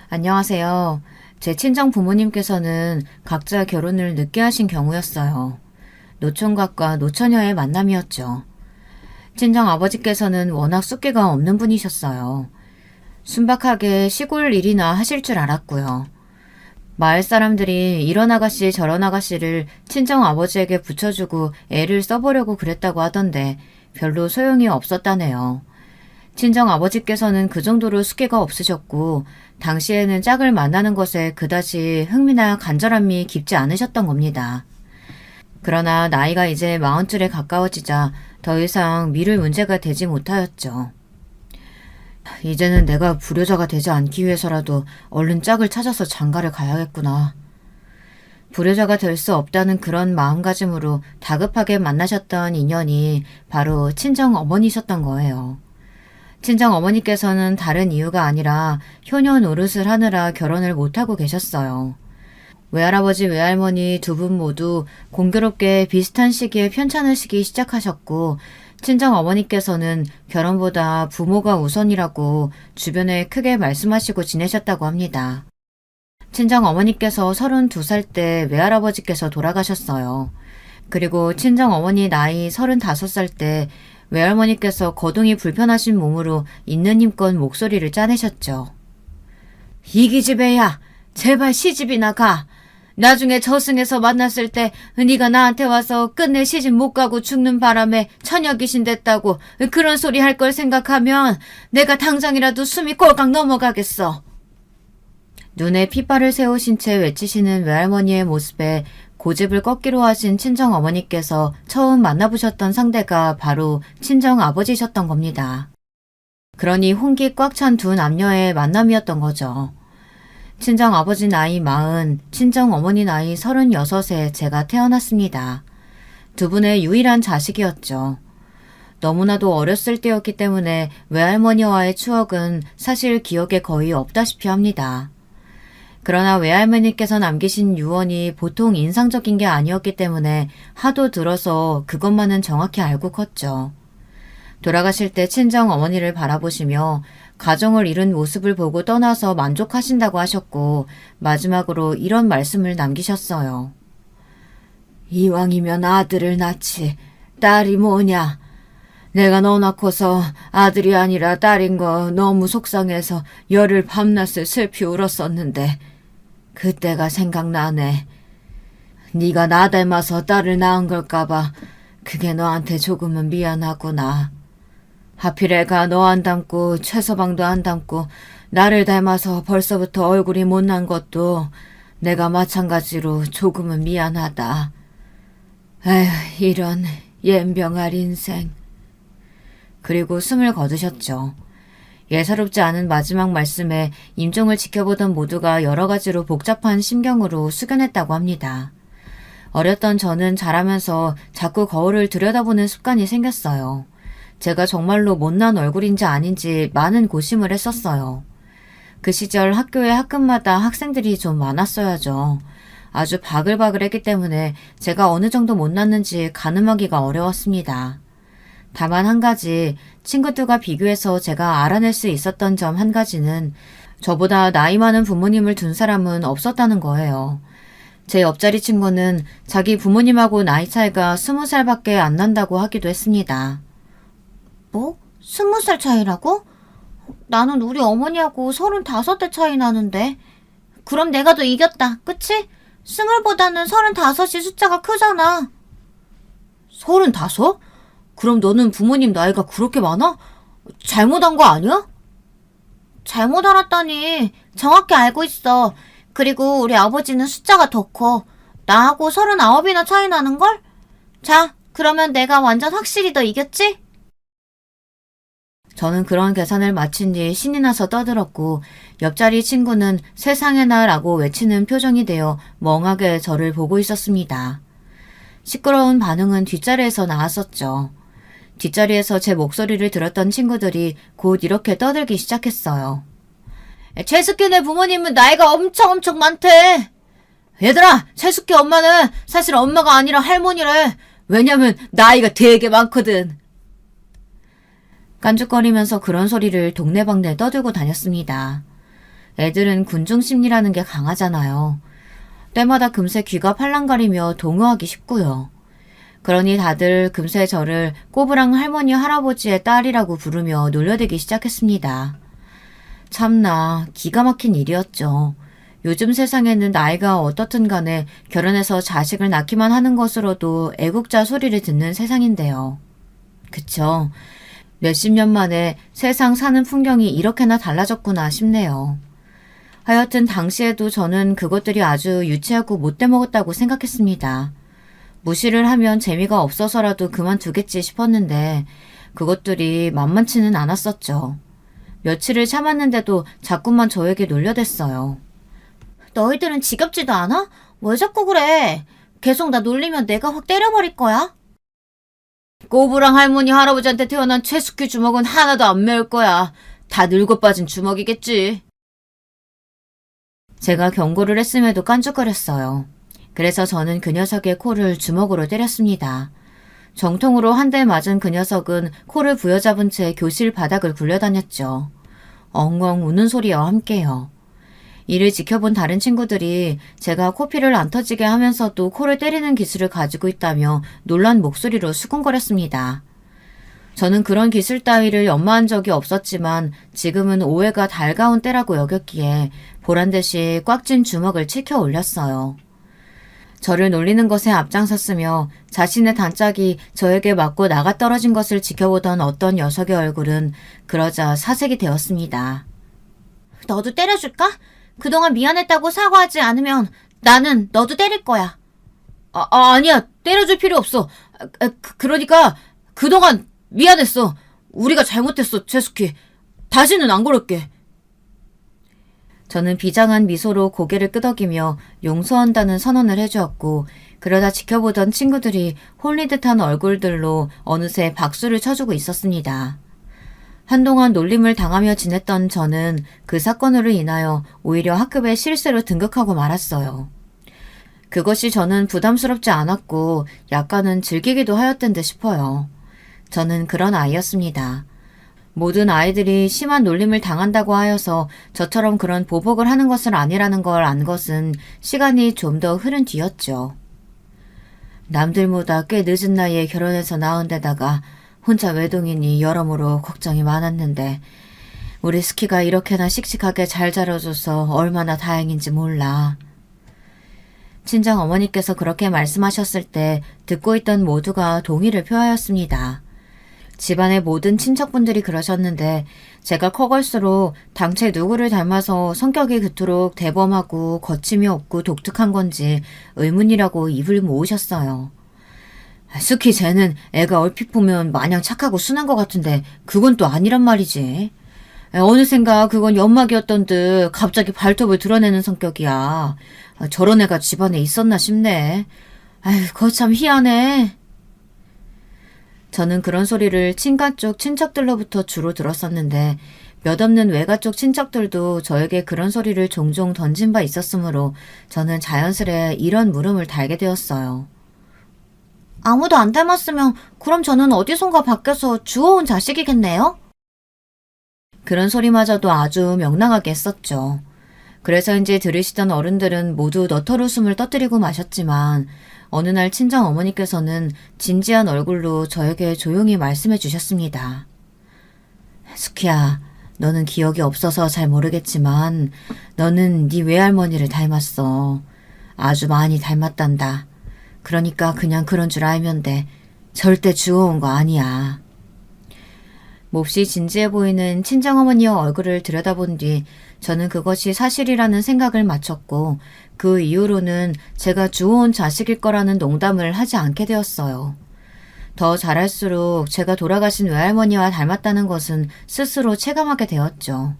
안녕하세요. 제 친정 부모님께서는 각자 결혼을 늦게 하신 경우였어요. 노총각과 노처녀의 만남이었죠. 친정 아버지께서는 워낙 숫기가 없는 분이셨어요. 순박하게 시골 일이나 하실 줄 알았고요. 마을 사람들이 이런 아가씨 저런 아가씨를 친정 아버지에게 붙여주고 애를 써보려고 그랬다고 하던데 별로 소용이 없었다네요. 친정 아버지께서는 그 정도로 숙기가 없으셨고 당시에는 짝을 만나는 것에 그다지 흥미나 간절함이 깊지 않으셨던 겁니다. 그러나 나이가 이제 40줄에 가까워지자 더 이상 미룰 문제가 되지 못하였죠. 이제는 내가 불효자가 되지 않기 위해서라도 얼른 짝을 찾아서 장가를 가야겠구나. 불효자가 될 수 없다는 그런 마음가짐으로 다급하게 만나셨던 인연이 바로 친정 어머니셨던 거예요. 친정 어머니께서는 다른 이유가 아니라 효녀 노릇을 하느라 결혼을 못하고 계셨어요. 외할아버지 외할머니 두 분 모두 공교롭게 비슷한 시기에 편찮으 시기 시작하셨고 친정 어머니께서는 결혼보다 부모가 우선이라고 주변에 크게 말씀하시고 지내셨다고 합니다. 친정 어머니께서 32살 때 외할아버지께서 돌아가셨어요. 그리고 친정 어머니 나이 35살 때 외할머니께서 거동이 불편하신 몸으로 있는 힘껏 목소리를 짜내셨죠. 이기집애야, 제발 시집이나 가. 나중에 저승에서 만났을 때 네가 나한테 와서 끝내 시집 못 가고 죽는 바람에 처녀 귀신 됐다고 그런 소리 할 걸 생각하면 내가 당장이라도 숨이 꼴깍 넘어가겠어. 눈에 핏발을 세우신 채 외치시는 외할머니의 모습에 고집을 꺾기로 하신 친정 어머니께서 처음 만나보셨던 상대가 바로 친정 아버지셨던 겁니다. 그러니 혼기 꽉 찬 두 남녀의 만남이었던 거죠. 친정 아버지 나이 40, 친정 어머니 나이 36에 제가 태어났습니다. 두 분의 유일한 자식이었죠. 너무나도 어렸을 때였기 때문에 외할머니와의 추억은 사실 기억에 거의 없다시피 합니다. 그러나 외할머니께서 남기신 유언이 보통 인상적인 게 아니었기 때문에 하도 들어서 그것만은 정확히 알고 컸죠. 돌아가실 때 친정 어머니를 바라보시며 가정을 이룬 모습을 보고 떠나서 만족하신다고 하셨고 마지막으로 이런 말씀을 남기셨어요. 이왕이면 아들을 낳지 딸이 뭐냐. 내가 너 낳고서 아들이 아니라 딸인 거 너무 속상해서 열흘 밤낮을 슬피 울었었는데 그때가 생각나네. 네가 나 닮아서 딸을 낳은 걸까봐 그게 너한테 조금은 미안하구나. 하필 애가 너 안 닮고 최서방도 안 닮고 나를 닮아서 벌써부터 얼굴이 못난 것도 내가 마찬가지로 조금은 미안하다. 에휴, 이런 옌병할 인생. 그리고 숨을 거두셨죠. 예사롭지 않은 마지막 말씀에 임종을 지켜보던 모두가 여러 가지로 복잡한 심경으로 숙연했다고 합니다. 어렸던 저는 자라면서 자꾸 거울을 들여다보는 습관이 생겼어요. 제가 정말로 못난 얼굴인지 아닌지 많은 고심을 했었어요. 그 시절 학교에 학급마다 학생들이 좀 많았어야죠. 아주 바글바글했기 때문에 제가 어느 정도 못났는지 가늠하기가 어려웠습니다. 다만 한 가지, 친구들과 비교해서 제가 알아낼 수 있었던 점 한 가지는 저보다 나이 많은 부모님을 둔 사람은 없었다는 거예요. 제 옆자리 친구는 자기 부모님하고 나이 차이가 20살밖에 안 난다고 하기도 했습니다. 뭐? 20살 차이라고? 나는 우리 어머니하고 35대 차이 나는데. 그럼 내가 더 이겼다, 그치? 20보다는 35이 숫자가 크잖아. 35? 그럼 너는 부모님 나이가 그렇게 많아? 잘못한 거 아니야? 잘못 알았다니. 정확히 알고 있어. 그리고 우리 아버지는 숫자가 더 커. 나하고 39이나 차이 나는걸? 자, 그러면 내가 완전 확실히 더 이겼지? 저는 그런 계산을 마친 뒤 신이 나서 떠들었고 옆자리 친구는 세상에나 라고 외치는 표정이 되어 멍하게 저를 보고 있었습니다. 시끄러운 반응은 뒷자리에서 나왔었죠. 뒷자리에서 제 목소리를 들었던 친구들이 곧 이렇게 떠들기 시작했어요. 채숙이네 부모님은 나이가 엄청 많대. 얘들아, 채숙이 엄마는 사실 엄마가 아니라 할머니래. 왜냐면 나이가 되게 많거든. 깐죽거리면서 그런 소리를 동네방네 떠들고 다녔습니다. 애들은 군중 심리라는 게 강하잖아요. 때마다 금세 귀가 팔랑거리며 동요하기 쉽고요. 그러니 다들 금세 저를 꼬부랑 할머니 할아버지의 딸이라고 부르며 놀려대기 시작했습니다. 참나 기가 막힌 일이었죠. 요즘 세상에는 나이가 어떻든 간에 결혼해서 자식을 낳기만 하는 것으로도 애국자 소리를 듣는 세상인데요. 그쵸. 몇십 년 만에 세상 사는 풍경이 이렇게나 달라졌구나 싶네요. 하여튼 당시에도 저는 그것들이 아주 유치하고 못돼 먹었다고 생각했습니다. 무시를 하면 재미가 없어서라도 그만두겠지 싶었는데 그것들이 만만치는 않았었죠. 며칠을 참았는데도 자꾸만 저에게 놀려댔어요. 너희들은 지겹지도 않아? 왜 자꾸 그래? 계속 나 놀리면 내가 확 때려버릴 거야? 꼬부랑 할머니 할아버지한테 태어난 최숙희 주먹은 하나도 안 매울 거야. 다 늙어 빠진 주먹이겠지. 제가 경고를 했음에도 깐죽거렸어요. 그래서 저는 그 녀석의 코를 주먹으로 때렸습니다. 정통으로 한 대 맞은 그 녀석은 코를 부여잡은 채 교실 바닥을 굴려다녔죠. 엉엉 우는 소리와 함께요. 이를 지켜본 다른 친구들이 제가 코피를 안 터지게 하면서도 코를 때리는 기술을 가지고 있다며 놀란 목소리로 수군거렸습니다. 저는 그런 기술 따위를 연마한 적이 없었지만 지금은 오해가 달가운 때라고 여겼기에 보란듯이 꽉 쥔 주먹을 치켜 올렸어요. 저를 놀리는 것에 앞장섰으며 자신의 단짝이 저에게 맞고 나가 떨어진 것을 지켜보던 어떤 녀석의 얼굴은 그러자 사색이 되었습니다. 너도 때려줄까? 그동안 미안했다고 사과하지 않으면 나는 너도 때릴 거야. 아니야. 때려줄 필요 없어. 그러니까 그동안 미안했어. 우리가 잘못했어, 최숙희. 다시는 안 그럴게. 저는 비장한 미소로 고개를 끄덕이며 용서한다는 선언을 해주었고 그러다 지켜보던 친구들이 홀린 듯한 얼굴들로 어느새 박수를 쳐주고 있었습니다. 한동안 놀림을 당하며 지냈던 저는 그 사건으로 인하여 오히려 학급에 실세로 등극하고 말았어요. 그것이 저는 부담스럽지 않았고 약간은 즐기기도 하였던 듯 싶어요. 저는 그런 아이였습니다. 모든 아이들이 심한 놀림을 당한다고 하여서 저처럼 그런 보복을 하는 것은 아니라는 걸 안 것은 시간이 좀 더 흐른 뒤였죠. 남들보다 꽤 늦은 나이에 결혼해서 낳은 데다가 혼자 외동이니 여러모로 걱정이 많았는데 우리 스키가 이렇게나 씩씩하게 잘 자라줘서 얼마나 다행인지 몰라. 친정 어머니께서 그렇게 말씀하셨을 때 듣고 있던 모두가 동의를 표하였습니다. 집안의 모든 친척분들이 그러셨는데 제가 커갈수록 당최 누구를 닮아서 성격이 그토록 대범하고 거침이 없고 독특한 건지 의문이라고 입을 모으셨어요. 스키 쟤는 애가 얼핏 보면 마냥 착하고 순한 것 같은데 그건 또 아니란 말이지. 어느샌가 그건 연막이었던 듯 갑자기 발톱을 드러내는 성격이야. 저런 애가 집안에 있었나 싶네. 아휴, 거참 희한해. 저는 그런 소리를 친가 쪽 친척들로부터 주로 들었었는데 몇 없는 외가 쪽 친척들도 저에게 그런 소리를 종종 던진 바 있었으므로 저는 자연스레 이런 물음을 달게 되었어요. 아무도 안 닮았으면 그럼 저는 어디선가 바뀌어서 주워온 자식이겠네요? 그런 소리마저도 아주 명랑하게 했었죠. 그래서인지 들으시던 어른들은 모두 너털 웃음을 떠뜨리고 마셨지만 어느 날 친정 어머니께서는 진지한 얼굴로 저에게 조용히 말씀해 주셨습니다. 스키야, 너는 기억이 없어서 잘 모르겠지만 너는 네 외할머니를 닮았어. 아주 많이 닮았단다. 그러니까 그냥 그런 줄 알면 돼. 절대 주워온 거 아니야. 몹시 진지해 보이는 친정어머니의 얼굴을 들여다본 뒤 저는 그것이 사실이라는 생각을 마쳤고 그 이후로는 제가 주워온 자식일 거라는 농담을 하지 않게 되었어요. 더 자랄수록 제가 돌아가신 외할머니와 닮았다는 것은 스스로 체감하게 되었죠.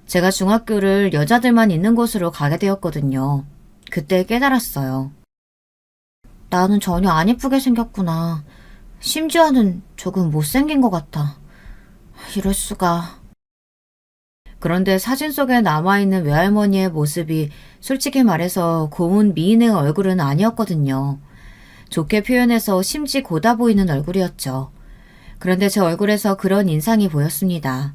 제가 중학교를 여자들만 있는 곳으로 가게 되었거든요. 그때 깨달았어요. 나는 전혀 안 예쁘게 생겼구나. 심지어는 조금 못생긴 것 같아. 이럴 수가. 그런데 사진 속에 남아있는 외할머니의 모습이 솔직히 말해서 고운 미인의 얼굴은 아니었거든요. 좋게 표현해서 심지 고다 보이는 얼굴이었죠. 그런데 제 얼굴에서 그런 인상이 보였습니다.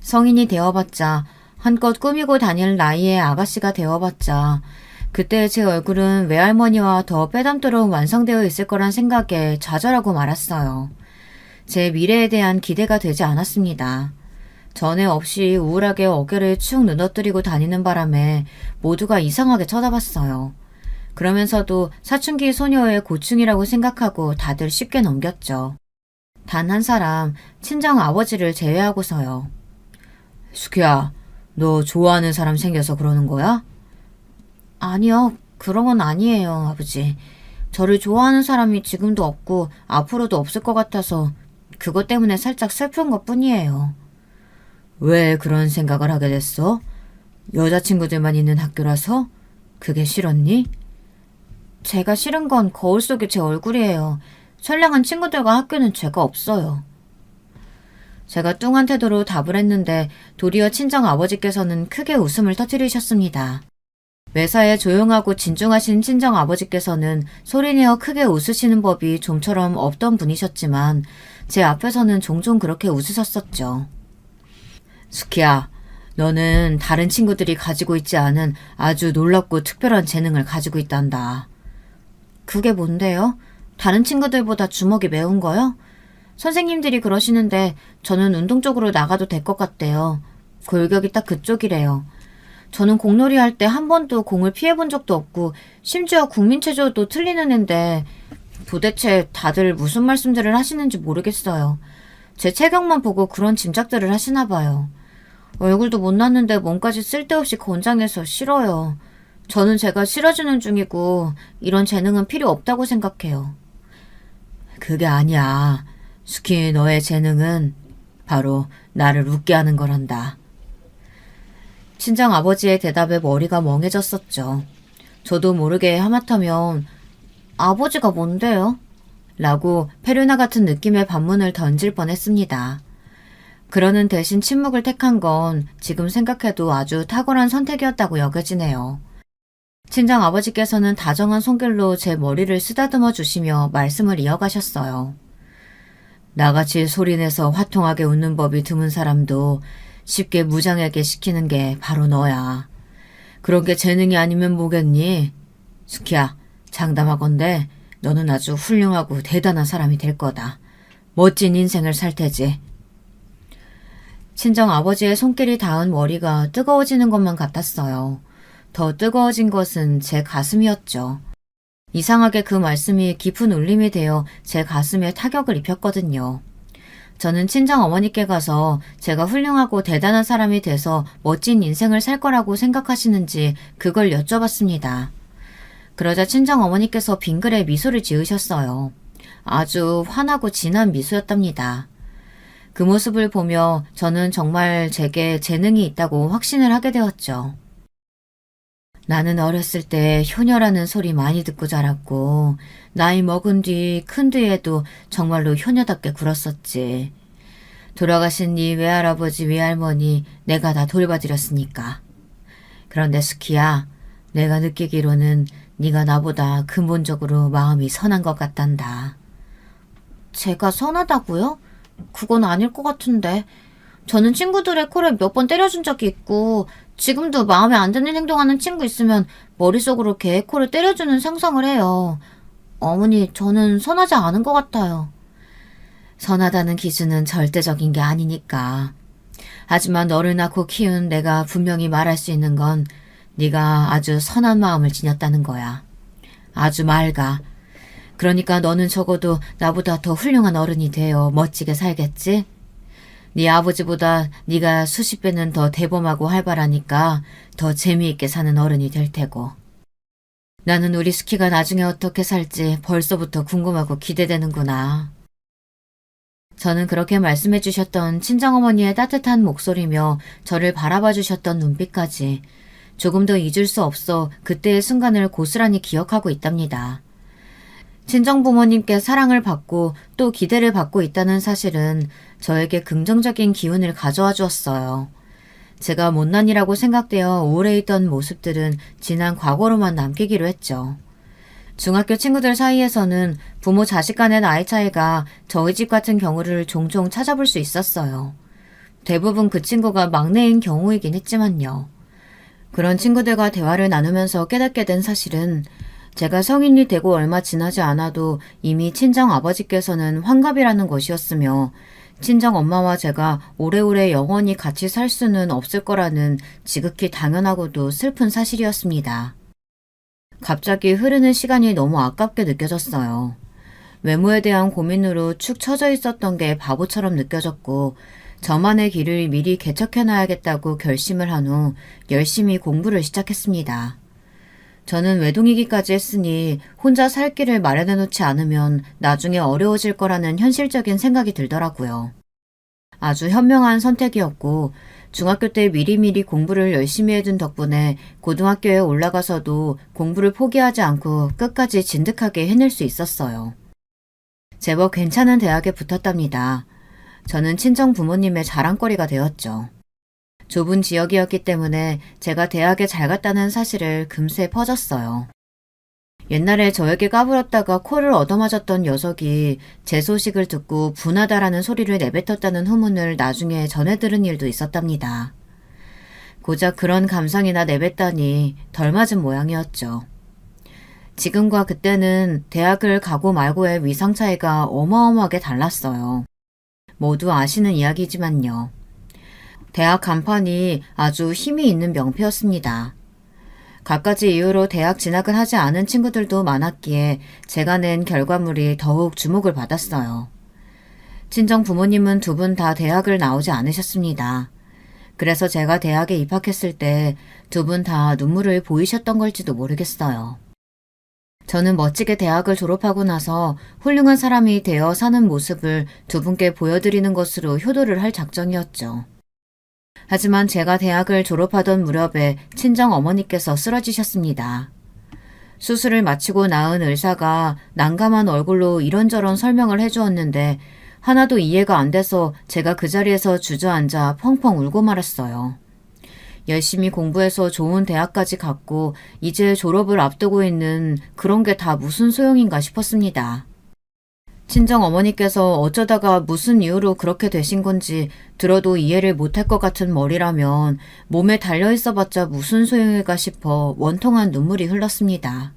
성인이 되어봤자 한껏 꾸미고 다닐 나이의 아가씨가 되어봤자 그때 제 얼굴은 외할머니와 더 빼닮도록 완성되어 있을 거란 생각에 좌절하고 말았어요. 제 미래에 대한 기대가 되지 않았습니다. 전에 없이 우울하게 어깨를 축 늘어뜨리고 다니는 바람에 모두가 이상하게 쳐다봤어요. 그러면서도 사춘기 소녀의 고충이라고 생각하고 다들 쉽게 넘겼죠. 단 한 사람, 친정 아버지를 제외하고서요. 수키야, 너 좋아하는 사람 생겨서 그러는 거야? 아니요, 그런 건 아니에요, 아버지. 저를 좋아하는 사람이 지금도 없고 앞으로도 없을 것 같아서 그것 때문에 살짝 슬픈 것 뿐이에요. 왜 그런 생각을 하게 됐어? 여자친구들만 있는 학교라서? 그게 싫었니? 제가 싫은 건 거울 속의 제 얼굴이에요. 선량한 친구들과 학교는 죄가 없어요. 제가 뚱한 태도로 답을 했는데 도리어 친정 아버지께서는 크게 웃음을 터뜨리셨습니다. 매사에 조용하고 진중하신 친정 아버지께서는 소리내어 크게 웃으시는 법이 좀처럼 없던 분이셨지만 제 앞에서는 종종 그렇게 웃으셨었죠. 수키야, 너는 다른 친구들이 가지고 있지 않은 아주 놀랍고 특별한 재능을 가지고 있단다. 그게 뭔데요? 다른 친구들보다 주먹이 매운 거요? 선생님들이 그러시는데 저는 운동 쪽으로 나가도 될 것 같대요. 골격이 딱 그쪽이래요. 저는 공놀이 할 때 한 번도 공을 피해본 적도 없고 심지어 국민체조도 틀리는 앤데 도대체 다들 무슨 말씀들을 하시는지 모르겠어요. 제 체격만 보고 그런 짐작들을 하시나 봐요. 얼굴도 못났는데 몸까지 쓸데없이 건장해서 싫어요. 저는 제가 싫어지는 중이고 이런 재능은 필요 없다고 생각해요. 그게 아니야. 수키, 너의 재능은 바로 나를 웃게 하는 거란다. 친정 아버지의 대답에 머리가 멍해졌었죠. 저도 모르게 하마터면 아버지가 뭔데요? 라고 페르나 같은 느낌의 반문을 던질 뻔했습니다. 그러는 대신 침묵을 택한 건 지금 생각해도 아주 탁월한 선택이었다고 여겨지네요. 친정 아버지께서는 다정한 손길로 제 머리를 쓰다듬어 주시며 말씀을 이어가셨어요. 나같이 소리내서 화통하게 웃는 법이 드문 사람도 쉽게 무장하게 시키는 게 바로 너야. 그런 게 재능이 아니면 뭐겠니? 수키야, 장담하건대 너는 아주 훌륭하고 대단한 사람이 될 거다. 멋진 인생을 살 테지. 친정 아버지의 손길이 닿은 머리가 뜨거워지는 것만 같았어요. 더 뜨거워진 것은 제 가슴이었죠. 이상하게 그 말씀이 깊은 울림이 되어 제 가슴에 타격을 입혔거든요. 저는 친정 어머니께 가서 제가 훌륭하고 대단한 사람이 돼서 멋진 인생을 살 거라고 생각하시는지 그걸 여쭤봤습니다. 그러자 친정 어머니께서 빙그레 미소를 지으셨어요. 아주 환하고 진한 미소였답니다. 그 모습을 보며 저는 정말 제게 재능이 있다고 확신을 하게 되었죠. 나는 어렸을 때 효녀라는 소리 많이 듣고 자랐고 나이 먹은 뒤 큰 뒤에도 정말로 효녀답게 굴었었지. 돌아가신 네 외할아버지 외할머니 내가 다 돌봐드렸으니까. 그런데 수키야, 내가 느끼기로는 네가 나보다 근본적으로 마음이 선한 것 같단다. 제가 선하다고요? 그건 아닐 것 같은데. 저는 친구들의 코를 몇 번 때려준 적이 있고 지금도 마음에 안 드는 행동하는 친구 있으면 머릿속으로 걔의 코를 때려주는 상상을 해요. 어머니, 저는 선하지 않은 것 같아요. 선하다는 기준은 절대적인 게 아니니까. 하지만 너를 낳고 키운 내가 분명히 말할 수 있는 건 네가 아주 선한 마음을 지녔다는 거야. 아주 맑아. 그러니까 너는 적어도 나보다 더 훌륭한 어른이 되어 멋지게 살겠지? 네 아버지보다 네가 수십 배는 더 대범하고 활발하니까 더 재미있게 사는 어른이 될 테고. 나는 우리 스키가 나중에 어떻게 살지 벌써부터 궁금하고 기대되는구나. 저는 그렇게 말씀해 주셨던 친정어머니의 따뜻한 목소리며 저를 바라봐 주셨던 눈빛까지 조금도 잊을 수 없어 그때의 순간을 고스란히 기억하고 있답니다. 친정부모님께 사랑을 받고 또 기대를 받고 있다는 사실은 저에게 긍정적인 기운을 가져와 주었어요. 제가 못난이라고 생각되어 우울해 있던 모습들은 지난 과거로만 남기기로 했죠. 중학교 친구들 사이에서는 부모 자식 간의 나이 차이가 저희 집 같은 경우를 종종 찾아볼 수 있었어요. 대부분 그 친구가 막내인 경우이긴 했지만요. 그런 친구들과 대화를 나누면서 깨닫게 된 사실은 제가 성인이 되고 얼마 지나지 않아도 이미 친정 아버지께서는 환갑이라는 것이었으며 친정 엄마와 제가 오래오래 영원히 같이 살 수는 없을 거라는 지극히 당연하고도 슬픈 사실이었습니다. 갑자기 흐르는 시간이 너무 아깝게 느껴졌어요. 외모에 대한 고민으로 축 처져 있었던 게 바보처럼 느껴졌고 저만의 길을 미리 개척해놔야겠다고 결심을 한 후 열심히 공부를 시작했습니다. 저는 외동이기까지 했으니 혼자 살 길을 마련해 놓지 않으면 나중에 어려워질 거라는 현실적인 생각이 들더라고요. 아주 현명한 선택이었고 중학교 때 미리미리 공부를 열심히 해둔 덕분에 고등학교에 올라가서도 공부를 포기하지 않고 끝까지 진득하게 해낼 수 있었어요. 제법 괜찮은 대학에 붙었답니다. 저는 친정 부모님의 자랑거리가 되었죠. 좁은 지역이었기 때문에 제가 대학에 잘 갔다는 사실을 금세 퍼졌어요. 옛날에 저에게 까불었다가 코를 얻어맞았던 녀석이 제 소식을 듣고 분하다라는 소리를 내뱉었다는 후문을 나중에 전해 들은 일도 있었답니다. 고작 그런 감상이나 내뱉다니 덜 맞은 모양이었죠. 지금과 그때는 대학을 가고 말고의 위상 차이가 어마어마하게 달랐어요. 모두 아시는 이야기지만요. 대학 간판이 아주 힘이 있는 명패였습니다. 갖가지 이유로 대학 진학을 하지 않은 친구들도 많았기에 제가 낸 결과물이 더욱 주목을 받았어요. 친정 부모님은 두 분 다 대학을 나오지 않으셨습니다. 그래서 제가 대학에 입학했을 때 두 분 다 눈물을 보이셨던 걸지도 모르겠어요. 저는 멋지게 대학을 졸업하고 나서 훌륭한 사람이 되어 사는 모습을 두 분께 보여드리는 것으로 효도를 할 작정이었죠. 하지만 제가 대학을 졸업하던 무렵에 친정 어머니께서 쓰러지셨습니다. 수술을 마치고 나은 의사가 난감한 얼굴로 이런저런 설명을 해주었는데 하나도 이해가 안 돼서 제가 그 자리에서 주저앉아 펑펑 울고 말았어요. 열심히 공부해서 좋은 대학까지 갔고 이제 졸업을 앞두고 있는 그런 게 다 무슨 소용인가 싶었습니다. 친정 어머니께서 어쩌다가 무슨 이유로 그렇게 되신 건지 들어도 이해를 못할 것 같은 머리라면 몸에 달려있어봤자 무슨 소용일까 싶어 원통한 눈물이 흘렀습니다.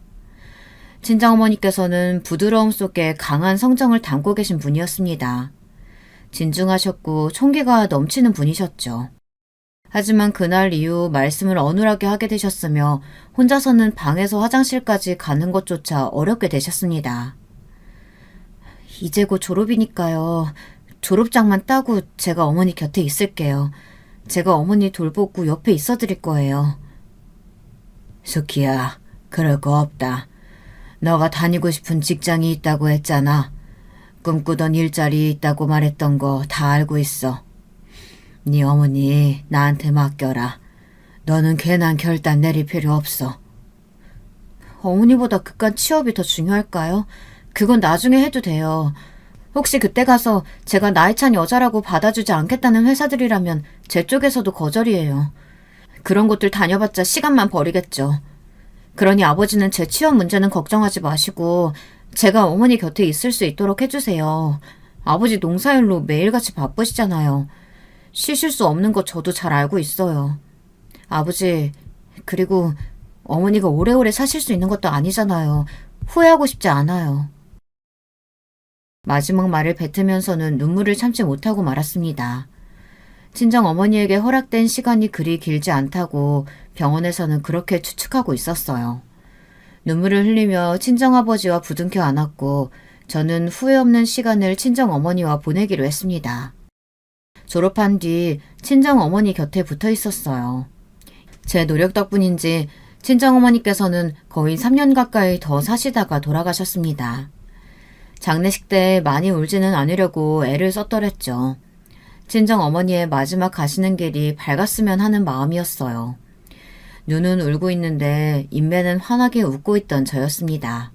친정어머니께서는 부드러움 속에 강한 성정을 담고 계신 분이었습니다. 진중하셨고 총기가 넘치는 분이셨죠. 하지만 그날 이후 말씀을 어눌하게 하게 되셨으며 혼자서는 방에서 화장실까지 가는 것조차 어렵게 되셨습니다. 이제 곧 졸업이니까요. 졸업장만 따고 제가 어머니 곁에 있을게요. 제가 어머니 돌보고 옆에 있어 드릴 거예요. 수키야, 그럴 거 없다. 너가 다니고 싶은 직장이 있다고 했잖아. 꿈꾸던 일자리 있다고 말했던 거 다 알고 있어. 네 어머니 나한테 맡겨라. 너는 괜한 결단 내릴 필요 없어. 어머니보다 그깟 취업이 더 중요할까요? 그건 나중에 해도 돼요. 혹시 그때 가서 제가 나이 찬 여자라고 받아주지 않겠다는 회사들이라면 제 쪽에서도 거절이에요. 그런 곳들 다녀봤자 시간만 버리겠죠. 그러니 아버지는 제 취업 문제는 걱정하지 마시고 제가 어머니 곁에 있을 수 있도록 해주세요. 아버지 농사일로 매일같이 바쁘시잖아요. 쉬실 수 없는 거 저도 잘 알고 있어요. 아버지, 그리고 어머니가 오래오래 사실 수 있는 것도 아니잖아요. 후회하고 싶지 않아요. 마지막 말을 뱉으면서는 눈물을 참지 못하고 말았습니다. 친정 어머니에게 허락된 시간이 그리 길지 않다고 병원에서는 그렇게 추측하고 있었어요. 눈물을 흘리며 친정아버지와 부둥켜 안았고 저는 후회 없는 시간을 친정어머니와 보내기로 했습니다. 졸업한 뒤 친정어머니 곁에 붙어 있었어요. 제 노력 덕분인지 친정어머니께서는 거의 3년 가까이 더 사시다가 돌아가셨습니다. 장례식 때 많이 울지는 않으려고 애를 썼더랬죠. 친정어머니의 마지막 가시는 길이 밝았으면 하는 마음이었어요. 눈은 울고 있는데 인매는 환하게 웃고 있던 저였습니다.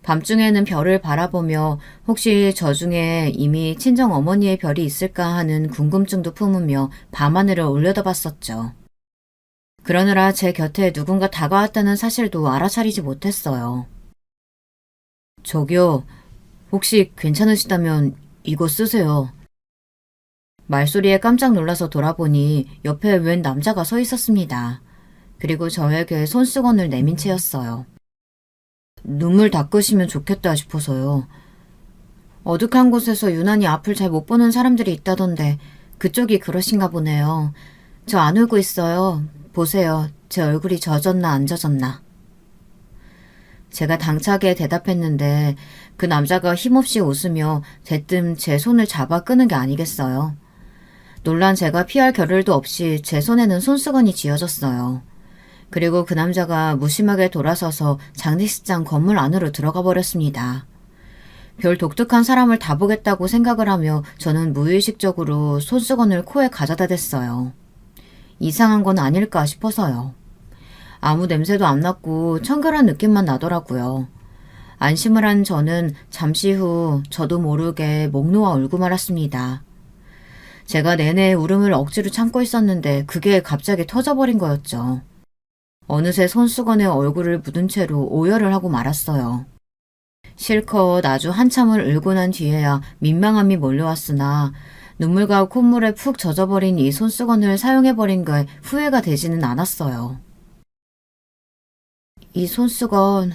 밤중에는 별을 바라보며 혹시 저 중에 이미 친정어머니의 별이 있을까 하는 궁금증도 품으며 밤하늘을 올려다봤었죠. 그러느라 제 곁에 누군가 다가왔다는 사실도 알아차리지 못했어요. 저기요, 혹시 괜찮으시다면 이거 쓰세요. 말소리에 깜짝 놀라서 돌아보니 옆에 웬 남자가 서 있었습니다. 그리고 저에게 손수건을 내민 채였어요. 눈물 닦으시면 좋겠다 싶어서요. 어둑한 곳에서 유난히 앞을 잘 못 보는 사람들이 있다던데 그쪽이 그러신가 보네요. 저 안 울고 있어요. 보세요. 제 얼굴이 젖었나 안 젖었나. 제가 당차게 대답했는데 그 남자가 힘없이 웃으며 대뜸 제 손을 잡아 끄는 게 아니겠어요. 놀란 제가 피할 겨를도 없이 제 손에는 손수건이 쥐어졌어요. 그리고 그 남자가 무심하게 돌아서서 장례식장 건물 안으로 들어가 버렸습니다. 별 독특한 사람을 다 보겠다고 생각을 하며 저는 무의식적으로 손수건을 코에 가져다 댔어요. 이상한 건 아닐까 싶어서요. 아무 냄새도 안 났고 청결한 느낌만 나더라고요. 안심을 한 저는 잠시 후 저도 모르게 목 놓아 울고 말았습니다. 제가 내내 울음을 억지로 참고 있었는데 그게 갑자기 터져버린 거였죠. 어느새 손수건에 얼굴을 묻은 채로 오열을 하고 말았어요. 실컷 아주 한참을 울고 난 뒤에야 민망함이 몰려왔으나 눈물과 콧물에 푹 젖어버린 이 손수건을 사용해버린 게 후회가 되지는 않았어요. 이 손수건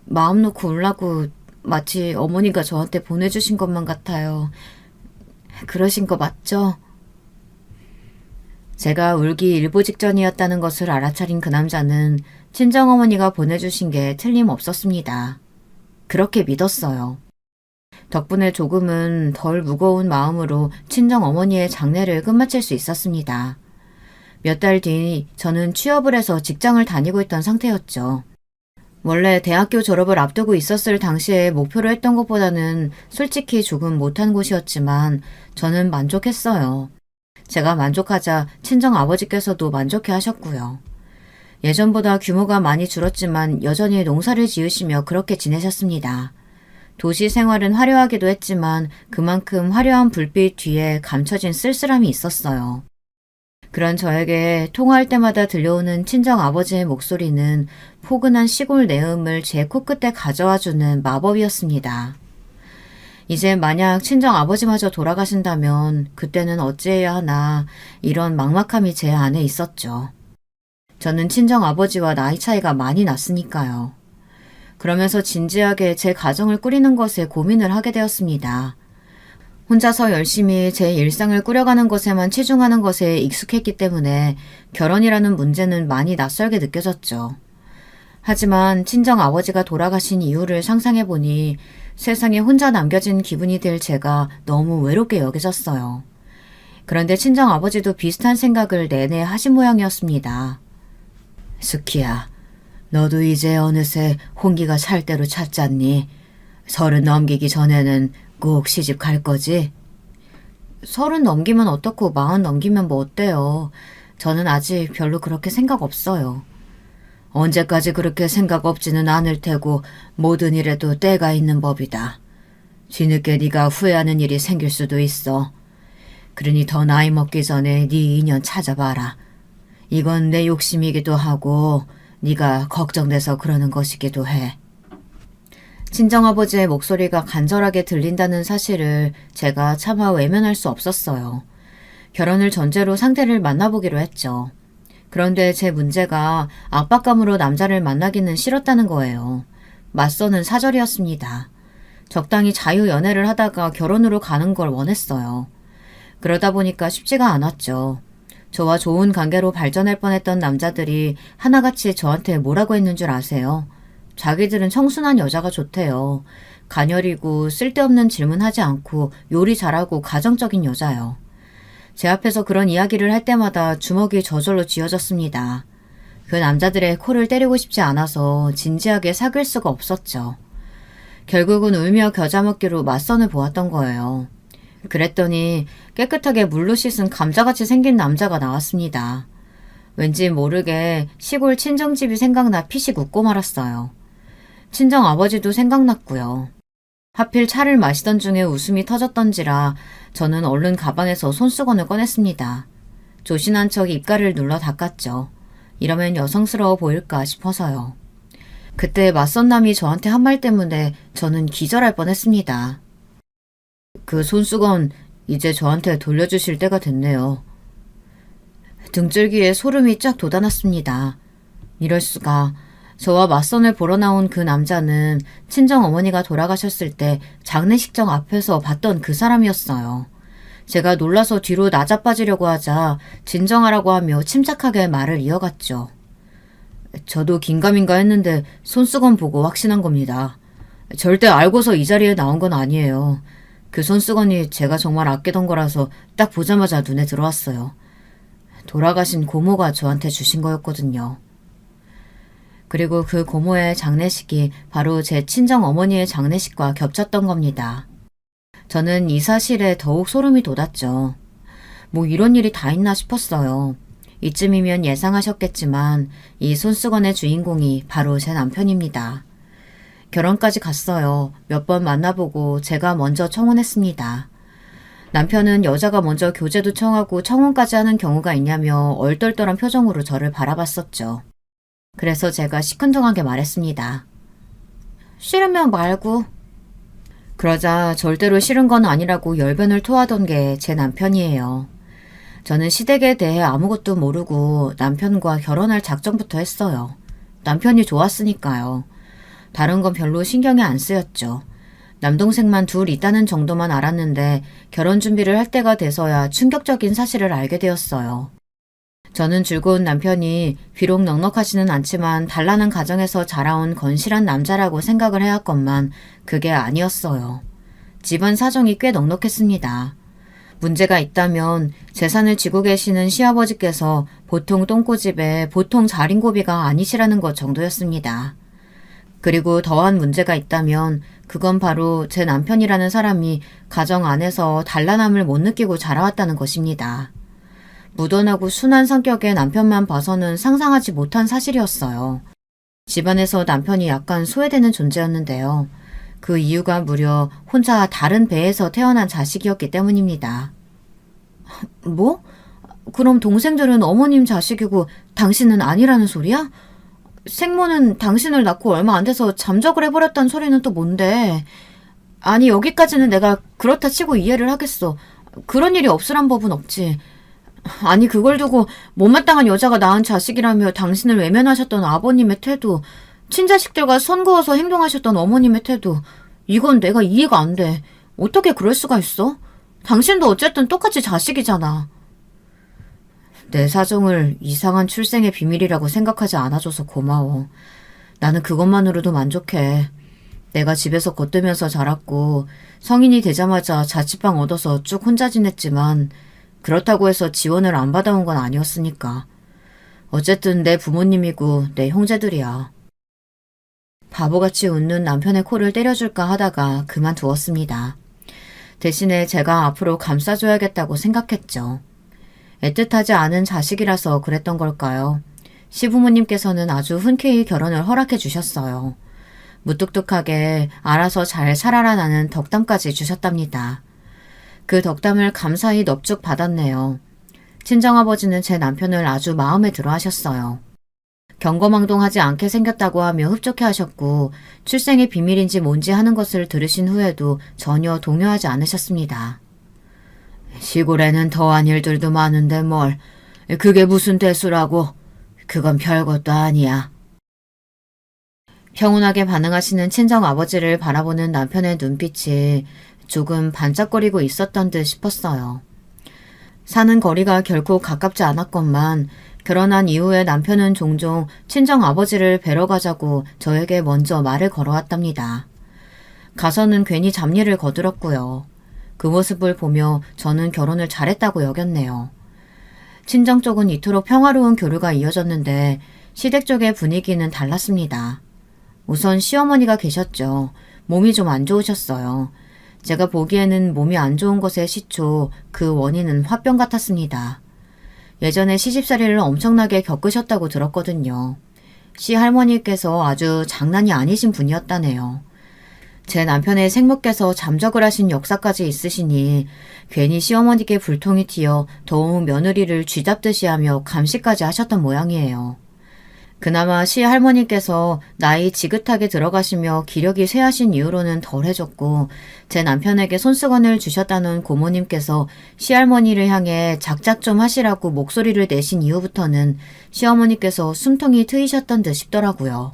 마음 놓고 울라고 마치 어머니가 저한테 보내주신 것만 같아요. 그러신 거 맞죠? 제가 울기 일보 직전이었다는 것을 알아차린 그 남자는 친정어머니가 보내주신 게 틀림없었습니다. 그렇게 믿었어요. 덕분에 조금은 덜 무거운 마음으로 친정어머니의 장례를 끝마칠 수 있었습니다. 몇 달 뒤 저는 취업을 해서 직장을 다니고 있던 상태였죠. 원래 대학교 졸업을 앞두고 있었을 당시에 목표로 했던 것보다는 솔직히 조금 못한 곳이었지만 저는 만족했어요. 제가 만족하자 친정아버지께서도 만족해 하셨고요. 예전보다 규모가 많이 줄었지만 여전히 농사를 지으시며 그렇게 지내셨습니다. 도시 생활은 화려하기도 했지만 그만큼 화려한 불빛 뒤에 감춰진 쓸쓸함이 있었어요. 그런 저에게 통화할 때마다 들려오는 친정아버지의 목소리는 포근한 시골 내음을 제 코끝에 가져와주는 마법이었습니다. 이제 만약 친정아버지마저 돌아가신다면 그때는 어찌해야 하나 이런 막막함이 제 안에 있었죠. 저는 친정아버지와 나이 차이가 많이 났으니까요. 그러면서 진지하게 제 가정을 꾸리는 것에 고민을 하게 되었습니다. 혼자서 열심히 제 일상을 꾸려가는 것에만 치중하는 것에 익숙했기 때문에 결혼이라는 문제는 많이 낯설게 느껴졌죠. 하지만 친정아버지가 돌아가신 이유를 상상해보니 세상에 혼자 남겨진 기분이 들 제가 너무 외롭게 여겨졌어요. 그런데 친정아버지도 비슷한 생각을 내내 하신 모양이었습니다. 스키야, 너도 이제 어느새 홍기가 찰 대로 찼잖니. 30 넘기기 전에는 꼭 시집 갈 거지? 30 넘기면 어떻고 40 넘기면 뭐 어때요? 저는 아직 별로 그렇게 생각 없어요. 언제까지 그렇게 생각 없지는 않을 테고 모든 일에도 때가 있는 법이다. 뒤늦게 네가 후회하는 일이 생길 수도 있어. 그러니 더 나이 먹기 전에 네 인연 찾아봐라. 이건 내 욕심이기도 하고 네가 걱정돼서 그러는 것이기도 해. 친정아버지의 목소리가 간절하게 들린다는 사실을 제가 차마 외면할 수 없었어요. 결혼을 전제로 상대를 만나보기로 했죠. 그런데 제 문제가 압박감으로 남자를 만나기는 싫었다는 거예요. 맞서는 사절이었습니다. 적당히 자유연애를 하다가 결혼으로 가는 걸 원했어요. 그러다 보니까 쉽지가 않았죠. 저와 좋은 관계로 발전할 뻔했던 남자들이 하나같이 저한테 뭐라고 했는 줄 아세요? 자기들은 청순한 여자가 좋대요. 가녀리고 쓸데없는 질문하지 않고 요리 잘하고 가정적인 여자요. 제 앞에서 그런 이야기를 할 때마다 주먹이 저절로 쥐어졌습니다. 그 남자들의 코를 때리고 싶지 않아서 진지하게 사귈 수가 없었죠. 결국은 울며 겨자 먹기로 맞선을 보았던 거예요. 그랬더니 깨끗하게 물로 씻은 감자같이 생긴 남자가 나왔습니다. 왠지 모르게 시골 친정집이 생각나 피식 웃고 말았어요. 친정아버지도 생각났고요. 하필 차를 마시던 중에 웃음이 터졌던지라 저는 얼른 가방에서 손수건을 꺼냈습니다. 조신한 척 입가를 눌러 닦았죠. 이러면 여성스러워 보일까 싶어서요. 그때 맞선 남이 저한테 한 말 때문에 저는 기절할 뻔했습니다. 그 손수건 이제 저한테 돌려주실 때가 됐네요. 등줄기에 소름이 쫙 돋아났습니다. 이럴 수가. 저와 맞선을 보러 나온 그 남자는 친정 어머니가 돌아가셨을 때 장례식장 앞에서 봤던 그 사람이었어요. 제가 놀라서 뒤로 나자빠지려고 하자 진정하라고 하며 침착하게 말을 이어갔죠. 저도 긴가민가 했는데 손수건 보고 확신한 겁니다. 절대 알고서 이 자리에 나온 건 아니에요. 그 손수건이 제가 정말 아끼던 거라서 딱 보자마자 눈에 들어왔어요. 돌아가신 고모가 저한테 주신 거였거든요. 그리고 그 고모의 장례식이 바로 제 친정 어머니의 장례식과 겹쳤던 겁니다. 저는 이 사실에 더욱 소름이 돋았죠. 뭐 이런 일이 다 있나 싶었어요. 이쯤이면 예상하셨겠지만 이 손수건의 주인공이 바로 제 남편입니다. 결혼까지 갔어요. 몇 번 만나보고 제가 먼저 청혼했습니다. 남편은 여자가 먼저 교제도 청하고 청혼까지 하는 경우가 있냐며 얼떨떨한 표정으로 저를 바라봤었죠. 그래서 제가 시큰둥하게 말했습니다. 싫으면 말고. 그러자 절대로 싫은 건 아니라고 열변을 토하던 게 제 남편이에요. 저는 시댁에 대해 아무것도 모르고 남편과 결혼할 작정부터 했어요. 남편이 좋았으니까요. 다른 건 별로 신경이 안 쓰였죠. 남동생만 둘 있다는 정도만 알았는데 결혼 준비를 할 때가 돼서야 충격적인 사실을 알게 되었어요. 저는 즐거운 남편이 비록 넉넉하지는 않지만 단란한 가정에서 자라온 건실한 남자라고 생각을 해왔건만 그게 아니었어요. 집안 사정이 꽤 넉넉했습니다. 문제가 있다면 재산을 쥐고 계시는 시아버지께서 보통 똥꼬집에 보통 자린고비가 아니시라는 것 정도였습니다. 그리고 더한 문제가 있다면 그건 바로 제 남편이라는 사람이 가정 안에서 단란함을 못 느끼고 자라왔다는 것입니다. 무던하고 순한 성격의 남편만 봐서는 상상하지 못한 사실이었어요. 집안에서 남편이 약간 소외되는 존재였는데요. 그 이유가 무려 혼자 다른 배에서 태어난 자식이었기 때문입니다. 뭐? 그럼 동생들은 어머님 자식이고 당신은 아니라는 소리야? 생모는 당신을 낳고 얼마 안 돼서 잠적을 해버렸다는 소리는 또 뭔데? 아니 여기까지는 내가 그렇다 치고 이해를 하겠어. 그런 일이 없으란 법은 없지. 아니 그걸 두고 못마땅한 여자가 낳은 자식이라며 당신을 외면하셨던 아버님의 태도, 친자식들과 선 그어서 행동하셨던 어머님의 태도, 이건 내가 이해가 안 돼. 어떻게 그럴 수가 있어? 당신도 어쨌든 똑같이 자식이잖아. 내 사정을 이상한 출생의 비밀이라고 생각하지 않아줘서 고마워. 나는 그것만으로도 만족해. 내가 집에서 걷으면서 자랐고 성인이 되자마자 자취방 얻어서 쭉 혼자 지냈지만 그렇다고 해서 지원을 안 받아온 건 아니었으니까. 어쨌든 내 부모님이고 내 형제들이야. 바보같이 웃는 남편의 코를 때려줄까 하다가 그만두었습니다. 대신에 제가 앞으로 감싸줘야겠다고 생각했죠. 애틋하지 않은 자식이라서 그랬던 걸까요? 시부모님께서는 아주 흔쾌히 결혼을 허락해 주셨어요. 무뚝뚝하게 알아서 잘 살아라라는 덕담까지 주셨답니다. 그 덕담을 감사히 넙죽 받았네요. 친정아버지는 제 남편을 아주 마음에 들어 하셨어요. 경거망동하지 않게 생겼다고 하며 흡족해 하셨고 출생의 비밀인지 뭔지 하는 것을 들으신 후에도 전혀 동요하지 않으셨습니다. 시골에는 더한 일들도 많은데 뭘, 그게 무슨 대수라고? 그건 별것도 아니야. 평온하게 반응하시는 친정아버지를 바라보는 남편의 눈빛이 조금 반짝거리고 있었던 듯 싶었어요. 사는 거리가 결코 가깝지 않았건만 결혼한 이후에 남편은 종종 친정아버지를 뵈러 가자고 저에게 먼저 말을 걸어왔답니다. 가서는 괜히 잡일을 거들었고요. 그 모습을 보며 저는 결혼을 잘했다고 여겼네요. 친정 쪽은 이토록 평화로운 교류가 이어졌는데 시댁 쪽의 분위기는 달랐습니다. 우선 시어머니가 계셨죠. 몸이 좀 안 좋으셨어요. 제가 보기에는 몸이 안 좋은 것의 시초, 그 원인은 화병 같았습니다. 예전에 시집살이를 엄청나게 겪으셨다고 들었거든요. 시할머니께서 아주 장난이 아니신 분이었다네요. 제 남편의 생모께서 잠적을 하신 역사까지 있으시니 괜히 시어머니께 불통이 튀어 더욱 며느리를 쥐잡듯이 하며 감시까지 하셨던 모양이에요. 그나마 시할머니께서 나이 지긋하게 들어가시며 기력이 쇠하신 이후로는 덜해졌고 제 남편에게 손수건을 주셨다는 고모님께서 시할머니를 향해 작작 좀 하시라고 목소리를 내신 이후부터는 시어머니께서 숨통이 트이셨던 듯 싶더라고요.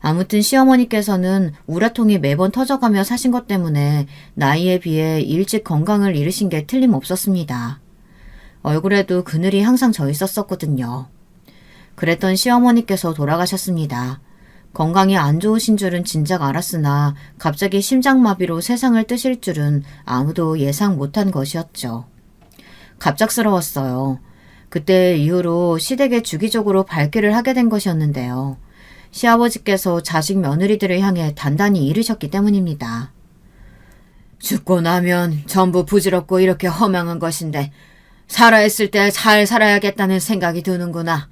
아무튼 시어머니께서는 우라통이 매번 터져가며 사신 것 때문에 나이에 비해 일찍 건강을 잃으신 게 틀림없었습니다. 얼굴에도 그늘이 항상 져 있었거든요. 그랬던 시어머니께서 돌아가셨습니다. 건강이 안 좋으신 줄은 진작 알았으나 갑자기 심장마비로 세상을 뜨실 줄은 아무도 예상 못한 것이었죠. 갑작스러웠어요. 그때 이후로 시댁에 주기적으로 발길을 하게 된 것이었는데요. 시아버지께서 자식 며느리들을 향해 단단히 이르셨기 때문입니다. 죽고 나면 전부 부질없고 이렇게 허망한 것인데 살아있을 때 잘 살아야겠다는 생각이 드는구나.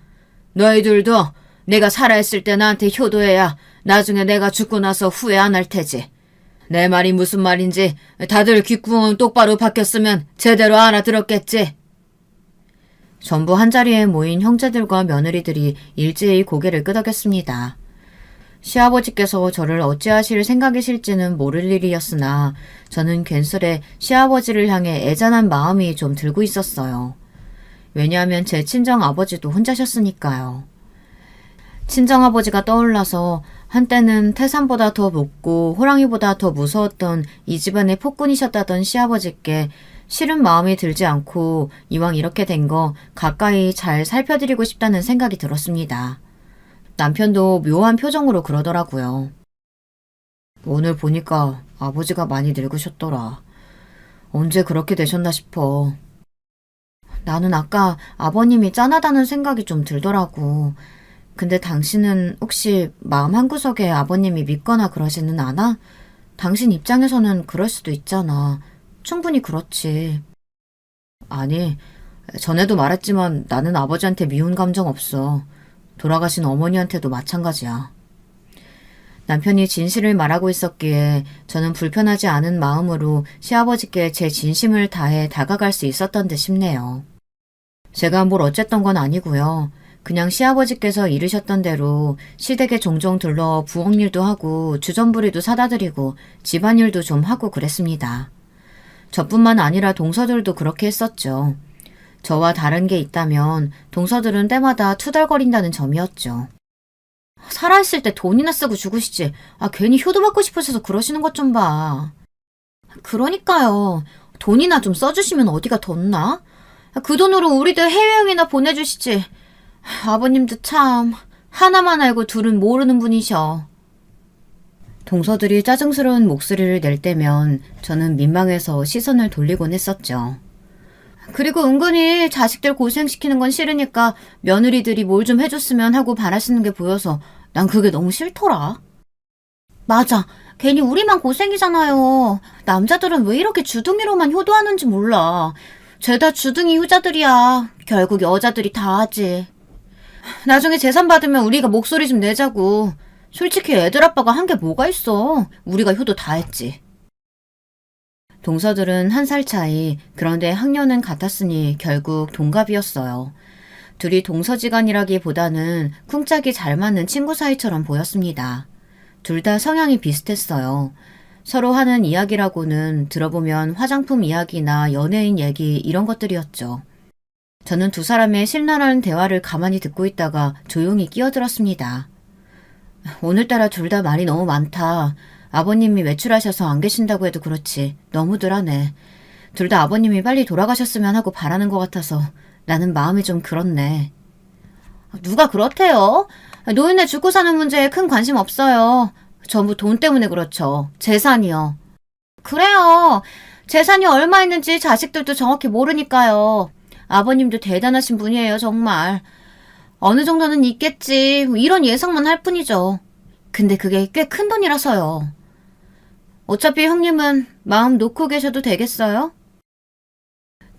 너희들도 내가 살아있을 때 나한테 효도해야 나중에 내가 죽고 나서 후회 안 할 테지. 내 말이 무슨 말인지 다들 귓구멍 똑바로 박혔으면 제대로 알아들었겠지. 전부 한자리에 모인 형제들과 며느리들이 일제히 고개를 끄덕였습니다. 시아버지께서 저를 어찌하실 생각이실지는 모를 일이었으나 저는 괜스레 시아버지를 향해 애잔한 마음이 좀 들고 있었어요. 왜냐하면 제 친정아버지도 혼자셨으니까요. 친정아버지가 떠올라서 한때는 태산보다 더 높고 호랑이보다 더 무서웠던 이 집안의 폭군이셨다던 시아버지께 싫은 마음이 들지 않고 이왕 이렇게 된 거 가까이 잘 살펴드리고 싶다는 생각이 들었습니다. 남편도 묘한 표정으로 그러더라고요. 오늘 보니까 아버지가 많이 늙으셨더라. 언제 그렇게 되셨나 싶어. 나는 아까 아버님이 짠하다는 생각이 좀 들더라고. 근데 당신은 혹시 마음 한구석에 아버님이 믿거나 그러지는 않아? 당신 입장에서는 그럴 수도 있잖아. 충분히 그렇지. 아니, 전에도 말했지만 나는 아버지한테 미운 감정 없어. 돌아가신 어머니한테도 마찬가지야. 남편이 진실을 말하고 있었기에 저는 불편하지 않은 마음으로 시아버지께 제 진심을 다해 다가갈 수 있었던 듯 싶네요. 제가 뭘 어쨌던 건 아니고요. 그냥 시아버지께서 이르셨던 대로 시댁에 종종 들러 부엌일도 하고 주전부리도 사다 드리고 집안일도 좀 하고 그랬습니다. 저뿐만 아니라 동서들도 그렇게 했었죠. 저와 다른 게 있다면 동서들은 때마다 투덜거린다는 점이었죠. 살아있을 때 돈이나 쓰고 죽으시지. 괜히 효도받고 싶으셔서 그러시는 것 좀 봐. 그러니까요. 돈이나 좀 써주시면 어디가 덧나? 그 돈으로 우리들 해외여행이나 보내주시지. 아버님도 참 하나만 알고 둘은 모르는 분이셔. 동서들이 짜증스러운 목소리를 낼 때면 저는 민망해서 시선을 돌리곤 했었죠. 그리고 은근히 자식들 고생시키는 건 싫으니까 며느리들이 뭘 좀 해줬으면 하고 바라시는 게 보여서 난 그게 너무 싫더라. 맞아. 괜히 우리만 고생이잖아요. 남자들은 왜 이렇게 주둥이로만 효도하는지 몰라. 죄다 주둥이 효자들이야. 결국 여자들이 다 하지. 나중에 재산 받으면 우리가 목소리 좀 내자고. 솔직히 애들 아빠가 한 게 뭐가 있어. 우리가 효도 다 했지. 동서들은 1살 차이, 그런데 학년은 같았으니 결국 동갑이었어요. 둘이 동서지간이라기보다는 쿵짝이 잘 맞는 친구 사이처럼 보였습니다. 둘 다 성향이 비슷했어요. 서로 하는 이야기라고는 들어보면 화장품 이야기나 연예인 얘기 이런 것들이었죠. 저는 두 사람의 신랄한 대화를 가만히 듣고 있다가 조용히 끼어들었습니다. 오늘따라 둘 다 말이 너무 많다. 아버님이 외출하셔서 안 계신다고 해도 그렇지. 너무들 하네. 둘 다 아버님이 빨리 돌아가셨으면 하고 바라는 것 같아서 나는 마음이 좀 그렇네. 누가 그렇대요? 노인네 죽고 사는 문제에 큰 관심 없어요. 전부 돈 때문에 그렇죠. 재산이요. 그래요. 재산이 얼마 있는지 자식들도 정확히 모르니까요. 아버님도 대단하신 분이에요, 정말. 어느 정도는 있겠지. 이런 예상만 할 뿐이죠. 근데 그게 꽤 큰 돈이라서요. 어차피 형님은 마음 놓고 계셔도 되겠어요?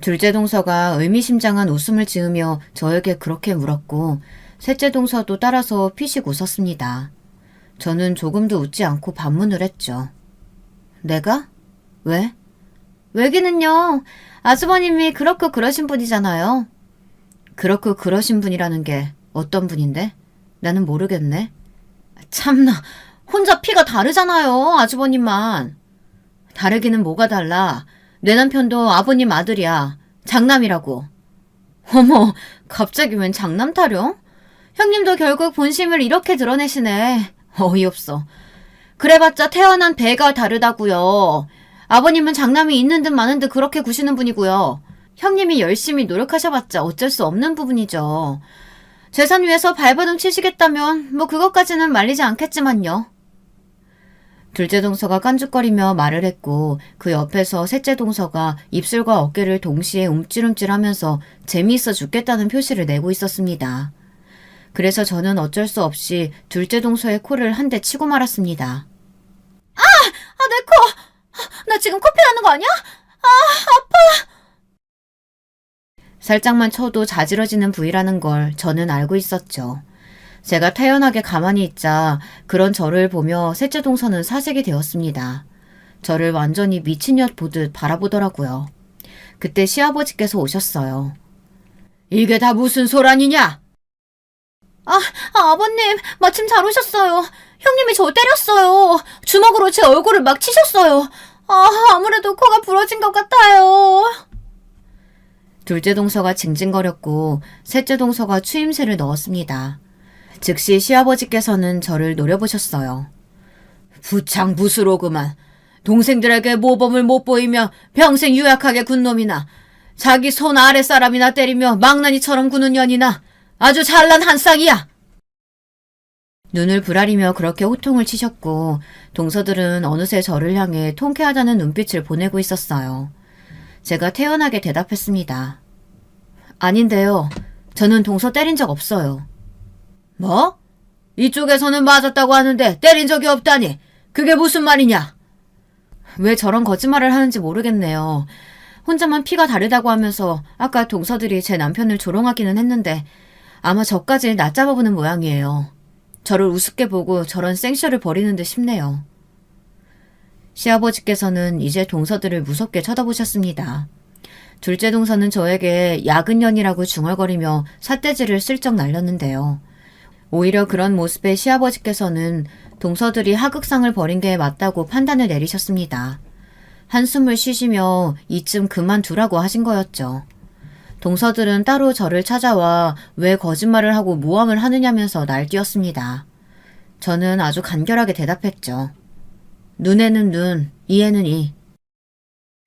둘째 동서가 의미심장한 웃음을 지으며 저에게 그렇게 물었고 셋째 동서도 따라서 피식 웃었습니다. 저는 조금도 웃지 않고 반문을 했죠. 내가? 왜? 왜기는요. 아주버님이 그렇고 그러신 분이잖아요. 그렇고 그러신 분이라는 게 어떤 분인데? 나는 모르겠네. 참나, 혼자 피가 다르잖아요, 아주버님만. 다르기는 뭐가 달라. 내 남편도 아버님 아들이야. 장남이라고. 어머, 갑자기 웬 장남 타령? 형님도 결국 본심을 이렇게 드러내시네. 어이없어. 그래봤자 태어난 배가 다르다고요. 아버님은 장남이 있는 듯 마는 듯 그렇게 구시는 분이고요. 형님이 열심히 노력하셔봤자 어쩔 수 없는 부분이죠. 재산 위에서 발버둥 치시겠다면 뭐 그것까지는 말리지 않겠지만요. 둘째 동서가 깐죽거리며 말을 했고 그 옆에서 셋째 동서가 입술과 어깨를 동시에 움찔움찔하면서 재미있어 죽겠다는 표시를 내고 있었습니다. 그래서 저는 어쩔 수 없이 둘째 동서의 코를 한 대 치고 말았습니다. 내 코! 나 지금 코피 나는 거 아니야? 아파! 살짝만 쳐도 자지러지는 부위라는 걸 저는 알고 있었죠. 제가 태연하게 가만히 있자 그런 저를 보며 셋째 동서는 사색이 되었습니다. 저를 완전히 미친년 보듯 바라보더라고요. 그때 시아버지께서 오셨어요. 이게 다 무슨 소란이냐? 아버님, 마침 잘 오셨어요. 형님이 저 때렸어요. 주먹으로 제 얼굴을 막 치셨어요. 아무래도 코가 부러진 것 같아요. 둘째 동서가 징징거렸고 셋째 동서가 추임새를 넣었습니다. 즉시 시아버지께서는 저를 노려보셨어요. 부창부수로구만. 동생들에게 모범을 못 보이며 평생 유약하게 군 놈이나 자기 손 아랫사람이나 때리며 망나니처럼 구는 년이나 아주 잘난 한 쌍이야. 눈을 부라리며 그렇게 호통을 치셨고 동서들은 어느새 저를 향해 통쾌하다는 눈빛을 보내고 있었어요. 제가 태연하게 대답했습니다. 아닌데요. 저는 동서 때린 적 없어요. 뭐? 이쪽에서는 맞았다고 하는데 때린 적이 없다니. 그게 무슨 말이냐? 왜 저런 거짓말을 하는지 모르겠네요. 혼자만 피가 다르다고 하면서 아까 동서들이 제 남편을 조롱하기는 했는데 아마 저까지 낮잡아보는 모양이에요. 저를 우습게 보고 저런 생쇼를 벌이는 듯 싶네요. 시아버지께서는 이제 동서들을 무섭게 쳐다보셨습니다. 둘째 동서는 저에게 야근년이라고 중얼거리며 삿대질을 슬쩍 날렸는데요. 오히려 그런 모습에 시아버지께서는 동서들이 하극상을 벌인 게 맞다고 판단을 내리셨습니다. 한숨을 쉬시며 이쯤 그만두라고 하신 거였죠. 동서들은 따로 저를 찾아와 왜 거짓말을 하고 모함을 하느냐면서 날뛰었습니다. 저는 아주 간결하게 대답했죠. 눈에는 눈, 이에는 이.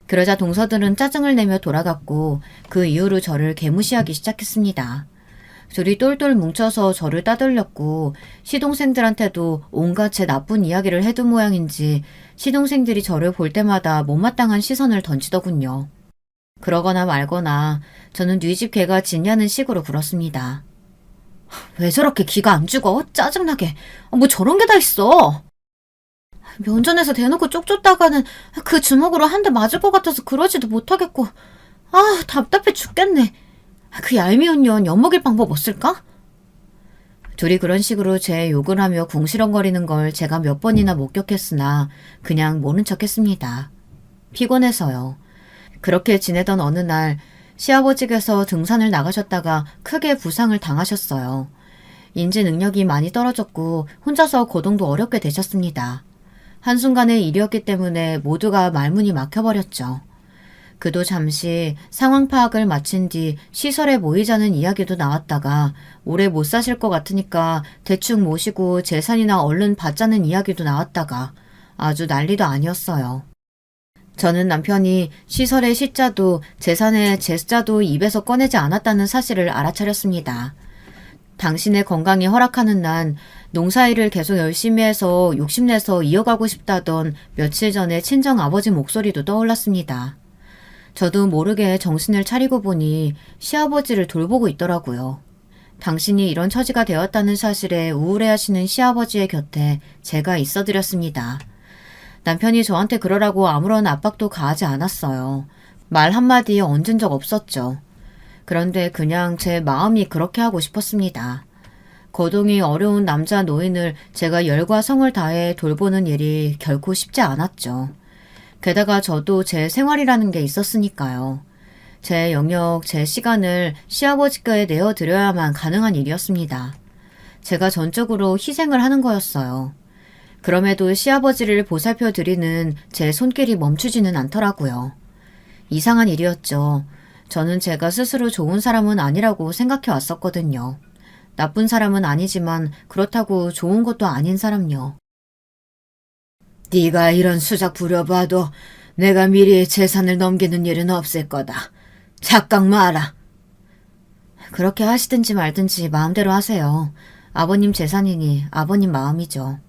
그러자 동서들은 짜증을 내며 돌아갔고 그 이후로 저를 개무시하기 시작했습니다. 둘이 똘똘 뭉쳐서 저를 따돌렸고 시동생들한테도 온갖 제 나쁜 이야기를 해둔 모양인지 시동생들이 저를 볼 때마다 못마땅한 시선을 던지더군요. 그러거나 말거나 저는 네 집 개가 짖냐는 식으로 굴었습니다. 왜 저렇게 기가 안 죽어? 짜증나게. 뭐 저런 게 다 있어. 면전에서 대놓고 쪽쫓다가는 그 주먹으로 한 대 맞을 것 같아서 그러지도 못하겠고 답답해 죽겠네. 그 얄미운 년 엿먹일 방법 없을까? 둘이 그런 식으로 제 욕을 하며 궁시렁거리는 걸 제가 몇 번이나 목격했으나 그냥 모른 척했습니다. 피곤해서요. 그렇게 지내던 어느 날 시아버지께서 등산을 나가셨다가 크게 부상을 당하셨어요. 인지 능력이 많이 떨어졌고 혼자서 거동도 어렵게 되셨습니다. 한순간의 일이었기 때문에 모두가 말문이 막혀버렸죠. 그도 잠시 상황 파악을 마친 뒤 시설에 모이자는 이야기도 나왔다가 오래 못 사실 것 같으니까 대충 모시고 재산이나 얼른 받자는 이야기도 나왔다가 아주 난리도 아니었어요. 저는 남편이 시설의 시자도 재산의 제자도 입에서 꺼내지 않았다는 사실을 알아차렸습니다. 당신의 건강이 허락하는 난 농사일을 계속 열심히 해서 욕심내서 이어가고 싶다던 며칠 전에 친정아버지 목소리도 떠올랐습니다. 저도 모르게 정신을 차리고 보니 시아버지를 돌보고 있더라고요. 당신이 이런 처지가 되었다는 사실에 우울해하시는 시아버지의 곁에 제가 있어드렸습니다. 남편이 저한테 그러라고 아무런 압박도 가하지 않았어요. 말 한마디에 얹은 적 없었죠. 그런데 그냥 제 마음이 그렇게 하고 싶었습니다. 거동이 어려운 남자 노인을 제가 열과 성을 다해 돌보는 일이 결코 쉽지 않았죠. 게다가 저도 제 생활이라는 게 있었으니까요. 제 영역, 제 시간을 시아버지께 내어드려야만 가능한 일이었습니다. 제가 전적으로 희생을 하는 거였어요. 그럼에도 시아버지를 보살펴 드리는 제 손길이 멈추지는 않더라고요. 이상한 일이었죠. 저는 제가 스스로 좋은 사람은 아니라고 생각해 왔었거든요. 나쁜 사람은 아니지만 그렇다고 좋은 것도 아닌 사람요. 네가 이런 수작 부려봐도 내가 미리 재산을 넘기는 일은 없을 거다. 착각 마라. 그렇게 하시든지 말든지 마음대로 하세요. 아버님 재산이니 아버님 마음이죠.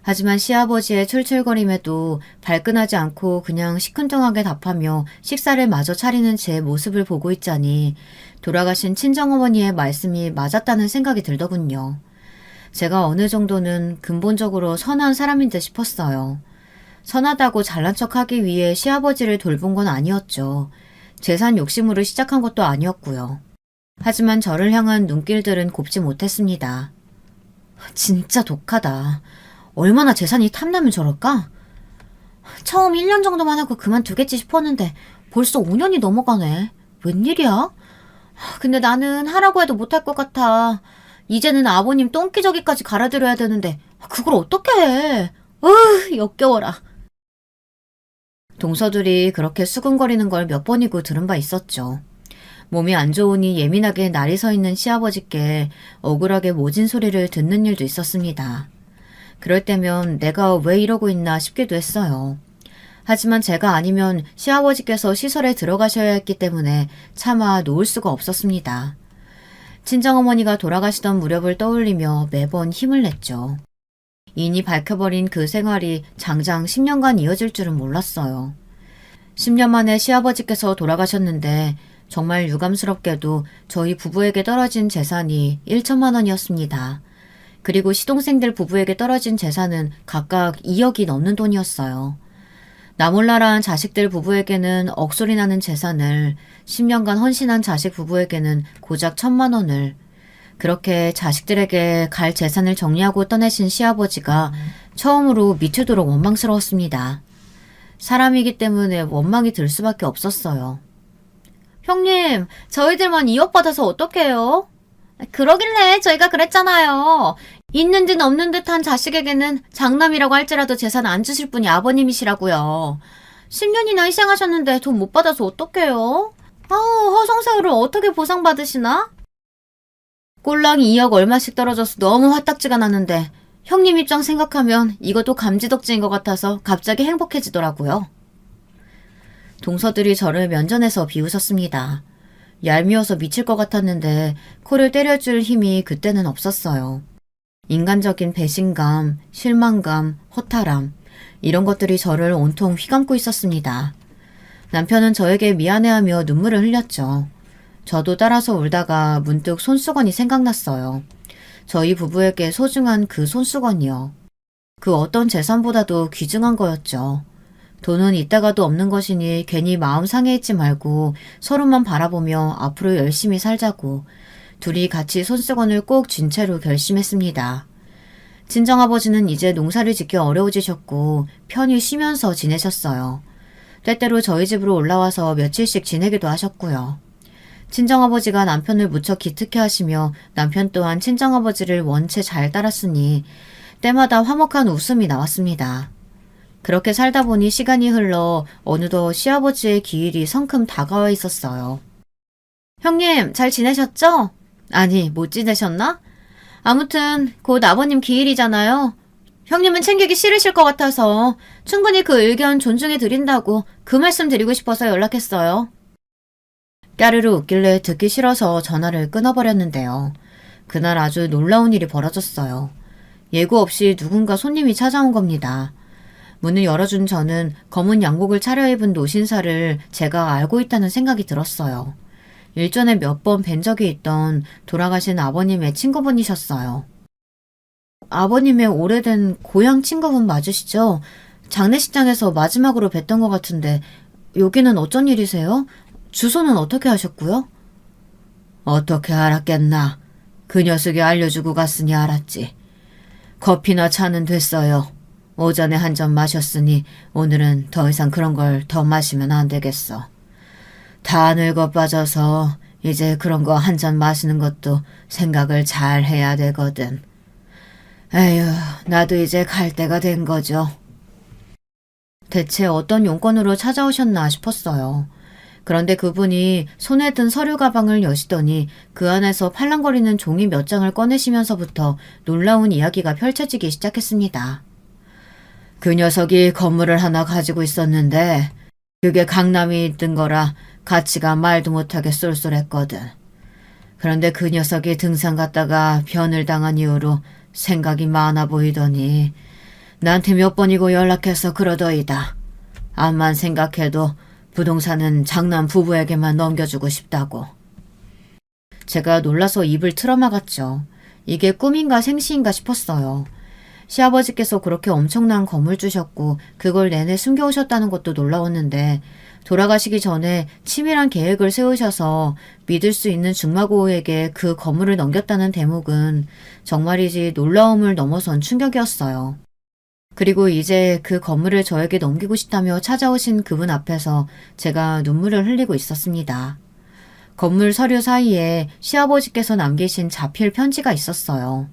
하지만 시아버지의 출출거림에도 발끈하지 않고 그냥 시큰둥하게 답하며 식사를 마저 차리는 제 모습을 보고 있자니 돌아가신 친정어머니의 말씀이 맞았다는 생각이 들더군요. 제가 어느 정도는 근본적으로 선한 사람인 듯 싶었어요. 선하다고 잘난 척하기 위해 시아버지를 돌본 건 아니었죠. 재산 욕심으로 시작한 것도 아니었고요. 하지만 저를 향한 눈길들은 곱지 못했습니다. 진짜 독하다. 얼마나 재산이 탐나면 저럴까? 처음 1년 정도만 하고 그만두겠지 싶었는데 벌써 5년이 넘어가네. 웬일이야? 근데 나는 하라고 해도 못할 것 같아. 이제는 아버님 똥기저귀까지 갈아드려야 되는데 그걸 어떻게 해? 역겨워라. 동서들이 그렇게 수근거리는 걸 몇 번이고 들은 바 있었죠. 몸이 안 좋으니 예민하게 날이 서 있는 시아버지께 억울하게 모진 소리를 듣는 일도 있었습니다. 그럴 때면 내가 왜 이러고 있나 싶기도 했어요. 하지만 제가 아니면 시아버지께서 시설에 들어가셔야 했기 때문에 차마 놓을 수가 없었습니다. 친정어머니가 돌아가시던 무렵을 떠올리며 매번 힘을 냈죠. 이니 밝혀버린 그 생활이 장장 10년간 이어질 줄은 몰랐어요. 10년 만에 시아버지께서 돌아가셨는데 정말 유감스럽게도 저희 부부에게 떨어진 재산이 1천만 원이었습니다. 그리고 시동생들 부부에게 떨어진 재산은 각각 2억이 넘는 돈이었어요. 나몰라라한 자식들 부부에게는 억소리 나는 재산을, 10년간 헌신한 자식 부부에게는 고작 1,000만 원을, 그렇게 자식들에게 갈 재산을 정리하고 떠내신 시아버지가 처음으로 미치도록 원망스러웠습니다. 사람이기 때문에 원망이 들 수밖에 없었어요. 형님, 저희들만 2억 받아서 어떡해요? 그러길래 저희가 그랬잖아요. 있는 듯 없는 듯한 자식에게는 장남이라고 할지라도 재산 안 주실 분이 아버님이시라고요. 10년이나 희생하셨는데 돈 못 받아서 어떡해요? 허송세월을 어떻게 보상받으시나? 꼴랑이 2억 얼마씩 떨어져서 너무 화딱지가 나는데 형님 입장 생각하면 이것도 감지덕지인 것 같아서 갑자기 행복해지더라고요. 동서들이 저를 면전에서 비웃었습니다. 얄미워서 미칠 것 같았는데 코를 때려줄 힘이 그때는 없었어요. 인간적인 배신감, 실망감, 허탈함 이런 것들이 저를 온통 휘감고 있었습니다. 남편은 저에게 미안해하며 눈물을 흘렸죠. 저도 따라서 울다가 문득 손수건이 생각났어요. 저희 부부에게 소중한 그 손수건이요. 그 어떤 재산보다도 귀중한 거였죠. 돈은 있다가도 없는 것이니 괜히 마음 상해있지 말고 서로만 바라보며 앞으로 열심히 살자고 둘이 같이 손수건을 꼭 쥔 채로 결심했습니다. 친정아버지는 이제 농사를 짓기 어려워지셨고 편히 쉬면서 지내셨어요. 때때로 저희 집으로 올라와서 며칠씩 지내기도 하셨고요. 친정아버지가 남편을 무척 기특해 하시며 남편 또한 친정아버지를 원체 잘 따랐으니 때마다 화목한 웃음이 나왔습니다. 그렇게 살다 보니 시간이 흘러 어느덧 시아버지의 기일이 성큼 다가와 있었어요. 형님, 잘 지내셨죠? 아니, 못 지내셨나? 아무튼 곧 아버님 기일이잖아요. 형님은 챙기기 싫으실 것 같아서 충분히 그 의견 존중해 드린다고 그 말씀 드리고 싶어서 연락했어요. 까르르 웃길래 듣기 싫어서 전화를 끊어버렸는데요. 그날 아주 놀라운 일이 벌어졌어요. 예고 없이 누군가 손님이 찾아온 겁니다. 문을 열어준 저는 검은 양복을 차려입은 노신사를 제가 알고 있다는 생각이 들었어요. 일전에 몇 번 뵌 적이 있던 돌아가신 아버님의 친구분이셨어요. 아버님의 오래된 고향 친구분 맞으시죠? 장례식장에서 마지막으로 뵀던 것 같은데 여기는 어쩐 일이세요? 주소는 어떻게 하셨고요? 어떻게 알았겠나. 그 녀석이 알려주고 갔으니 알았지. 커피나 차는 됐어요. 오전에 한 잔 마셨으니 오늘은 더 이상 그런 걸 더 마시면 안 되겠어. 다 늙어 빠져서 이제 그런 거 한 잔 마시는 것도 생각을 잘 해야 되거든. 에휴, 나도 이제 갈 때가 된 거죠. 대체 어떤 용건으로 찾아오셨나 싶었어요. 그런데 그분이 손에 든 서류 가방을 여시더니 그 안에서 팔랑거리는 종이 몇 장을 꺼내시면서부터 놀라운 이야기가 펼쳐지기 시작했습니다. 그 녀석이 건물을 하나 가지고 있었는데 그게 강남이 있던 거라 가치가 말도 못하게 쏠쏠했거든. 그런데 그 녀석이 등산 갔다가 변을 당한 이후로 생각이 많아 보이더니 나한테 몇 번이고 연락해서 그러더이다. 암만 생각해도 부동산은 장남 부부에게만 넘겨주고 싶다고. 제가 놀라서 입을 틀어막았죠. 이게 꿈인가 생시인가 싶었어요. 시아버지께서 그렇게 엄청난 건물 주셨고 그걸 내내 숨겨오셨다는 것도 놀라웠는데 돌아가시기 전에 치밀한 계획을 세우셔서 믿을 수 있는 중마고에게 그 건물을 넘겼다는 대목은 정말이지 놀라움을 넘어선 충격이었어요. 그리고 이제 그 건물을 저에게 넘기고 싶다며 찾아오신 그분 앞에서 제가 눈물을 흘리고 있었습니다. 건물 서류 사이에 시아버지께서 남기신 자필 편지가 있었어요.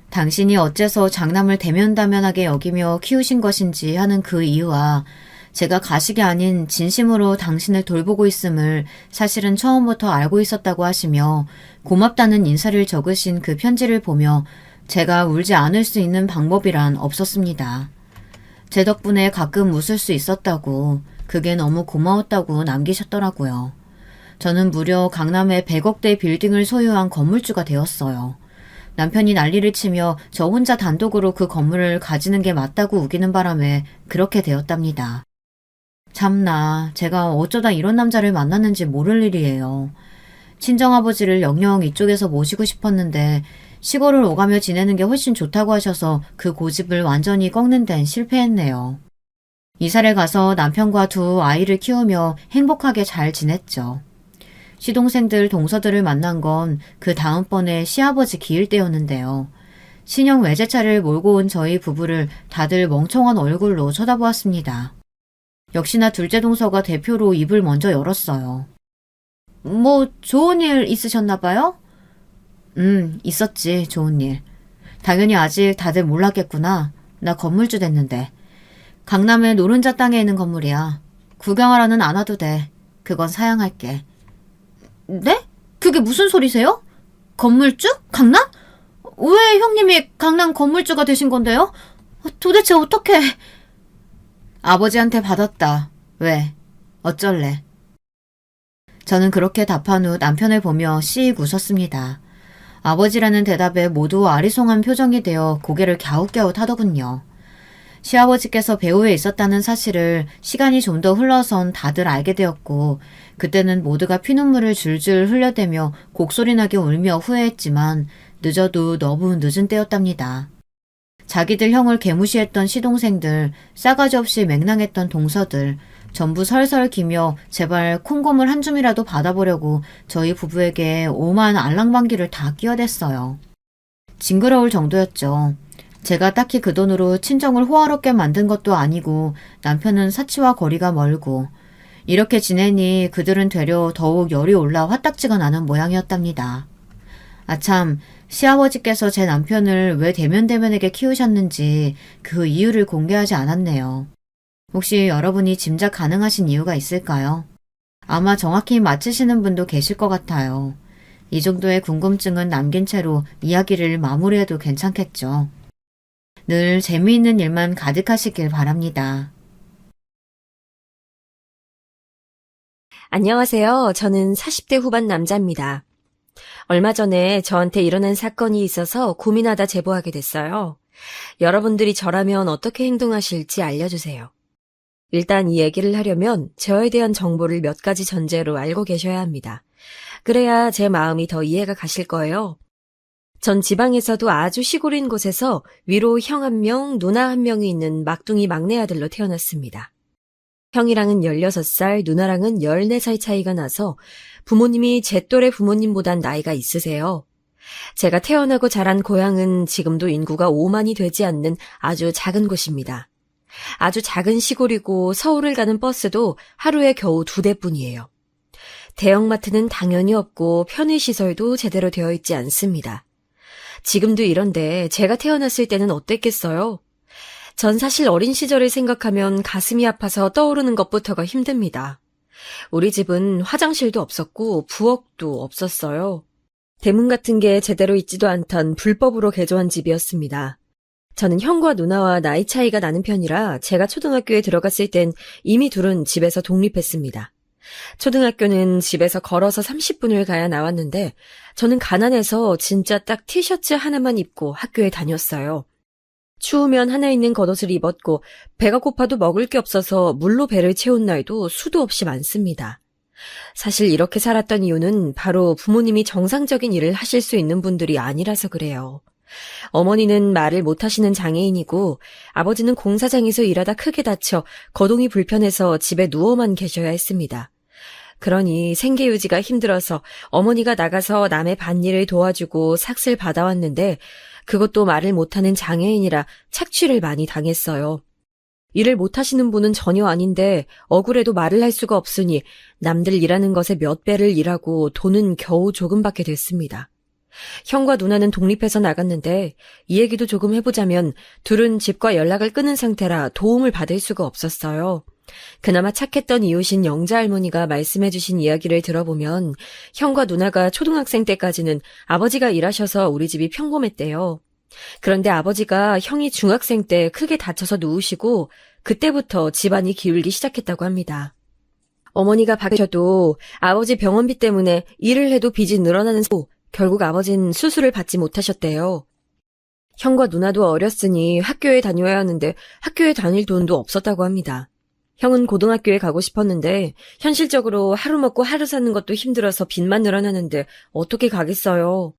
당신이 어째서 장남을 대면다면하게 여기며 키우신 것인지 하는 그 이유와 제가 가식이 아닌 진심으로 당신을 돌보고 있음을 사실은 처음부터 알고 있었다고 하시며 고맙다는 인사를 적으신 그 편지를 보며 제가 울지 않을 수 있는 방법이란 없었습니다. 제 덕분에 가끔 웃을 수 있었다고, 그게 너무 고마웠다고 남기셨더라고요. 저는 무려 강남의 100억대 빌딩을 소유한 건물주가 되었어요. 남편이 난리를 치며 저 혼자 단독으로 그 건물을 가지는 게 맞다고 우기는 바람에 그렇게 되었답니다. 참나, 제가 어쩌다 이런 남자를 만났는지 모를 일이에요. 친정아버지를 영영 이쪽에서 모시고 싶었는데 시골을 오가며 지내는 게 훨씬 좋다고 하셔서 그 고집을 완전히 꺾는 데는 실패했네요. 이사를 가서 남편과 두 아이를 키우며 행복하게 잘 지냈죠. 시동생들 동서들을 만난 건 그 다음번에 시아버지 기일 때였는데요. 신형 외제차를 몰고 온 저희 부부를 다들 멍청한 얼굴로 쳐다보았습니다. 역시나 둘째 동서가 대표로 입을 먼저 열었어요. 뭐 좋은 일 있으셨나 봐요? 있었지, 좋은 일. 당연히 아직 다들 몰랐겠구나. 나 건물주 됐는데. 강남의 노른자 땅에 있는 건물이야. 구경하러는 안 와도 돼. 그건 사양할게. 네? 그게 무슨 소리세요? 건물주? 강남? 왜 형님이 강남 건물주가 되신 건데요? 도대체 어떻게... 아버지한테 받았다. 왜? 어쩔래? 저는 그렇게 답한 후 남편을 보며 씩 웃었습니다. 아버지라는 대답에 모두 아리송한 표정이 되어 고개를 갸웃갸웃 하더군요. 시아버지께서 배후에 있었다는 사실을 시간이 좀 더 흘러선 다들 알게 되었고 그때는 모두가 피눈물을 줄줄 흘려대며 곡소리나게 울며 후회했지만 늦어도 너무 늦은 때였답니다. 자기들 형을 개무시했던 시동생들, 싸가지 없이 맹랑했던 동서들, 전부 설설 기며 제발 콩고물 한 줌이라도 받아보려고 저희 부부에게 오만 알랑방귀를 다 끼어댔어요. 징그러울 정도였죠. 제가 딱히 그 돈으로 친정을 호화롭게 만든 것도 아니고 남편은 사치와 거리가 멀고 이렇게 지내니 그들은 되려 더욱 열이 올라 화딱지가 나는 모양이었답니다. 아참, 시아버지께서 제 남편을 왜 대면대면에게 키우셨는지 그 이유를 공개하지 않았네요. 혹시 여러분이 짐작 가능하신 이유가 있을까요? 아마 정확히 맞히시는 분도 계실 것 같아요. 이 정도의 궁금증은 남긴 채로 이야기를 마무리해도 괜찮겠죠. 늘 재미있는 일만 가득하시길 바랍니다. 안녕하세요. 저는 40대 후반 남자입니다. 얼마 전에 저한테 일어난 사건이 있어서 고민하다 제보하게 됐어요. 여러분들이 저라면 어떻게 행동하실지 알려주세요. 일단 이 얘기를 하려면 저에 대한 정보를 몇 가지 전제로 알고 계셔야 합니다. 그래야 제 마음이 더 이해가 가실 거예요. 전 지방에서도 아주 시골인 곳에서 위로 형 1명, 누나 1명이 있는 막둥이 막내 아들로 태어났습니다. 형이랑은 16살, 누나랑은 14살 차이가 나서 부모님이 제 또래 부모님보단 나이가 있으세요. 제가 태어나고 자란 고향은 지금도 인구가 5만이 되지 않는 아주 작은 곳입니다. 아주 작은 시골이고 서울을 가는 버스도 하루에 겨우 2대뿐이에요. 대형마트는 당연히 없고 편의시설도 제대로 되어 있지 않습니다. 지금도 이런데 제가 태어났을 때는 어땠겠어요? 전 사실 어린 시절을 생각하면 가슴이 아파서 떠오르는 것부터가 힘듭니다. 우리 집은 화장실도 없었고 부엌도 없었어요. 대문 같은 게 제대로 있지도 않던 불법으로 개조한 집이었습니다. 저는 형과 누나와 나이 차이가 나는 편이라 제가 초등학교에 들어갔을 땐 이미 둘은 집에서 독립했습니다. 초등학교는 집에서 걸어서 30분을 가야 나왔는데 저는 가난해서 진짜 딱 티셔츠 하나만 입고 학교에 다녔어요. 추우면 하나 있는 겉옷을 입었고 배가 고파도 먹을 게 없어서 물로 배를 채운 날도 수도 없이 많습니다. 사실 이렇게 살았던 이유는 바로 부모님이 정상적인 일을 하실 수 있는 분들이 아니라서 그래요. 어머니는 말을 못하시는 장애인이고 아버지는 공사장에서 일하다 크게 다쳐 거동이 불편해서 집에 누워만 계셔야 했습니다. 그러니 생계 유지가 힘들어서 어머니가 나가서 남의 밭일을 도와주고 삭슬 받아왔는데 그것도 말을 못하는 장애인이라 착취를 많이 당했어요. 일을 못하시는 분은 전혀 아닌데 억울해도 말을 할 수가 없으니 남들 일하는 것의 몇 배를 일하고 돈은 겨우 조금 받게 됐습니다. 형과 누나는 독립해서 나갔는데 이 얘기도 조금 해보자면 둘은 집과 연락을 끊은 상태라 도움을 받을 수가 없었어요. 그나마 착했던 이웃인 영자 할머니가 말씀해주신 이야기를 들어보면 형과 누나가 초등학생 때까지는 아버지가 일하셔서 우리 집이 평범했대요. 그런데 아버지가 형이 중학생 때 크게 다쳐서 누우시고 그때부터 집안이 기울기 시작했다고 합니다. 어머니가 바뀌셔도 아버지 병원비 때문에 일을 해도 빚이 늘어나는 결국 아버진 수술을 받지 못하셨대요. 형과 누나도 어렸으니 학교에 다녀야 하는데 학교에 다닐 돈도 없었다고 합니다. 형은 고등학교에 가고 싶었는데 현실적으로 하루 먹고 하루 사는 것도 힘들어서 빚만 늘어나는데 어떻게 가겠어요.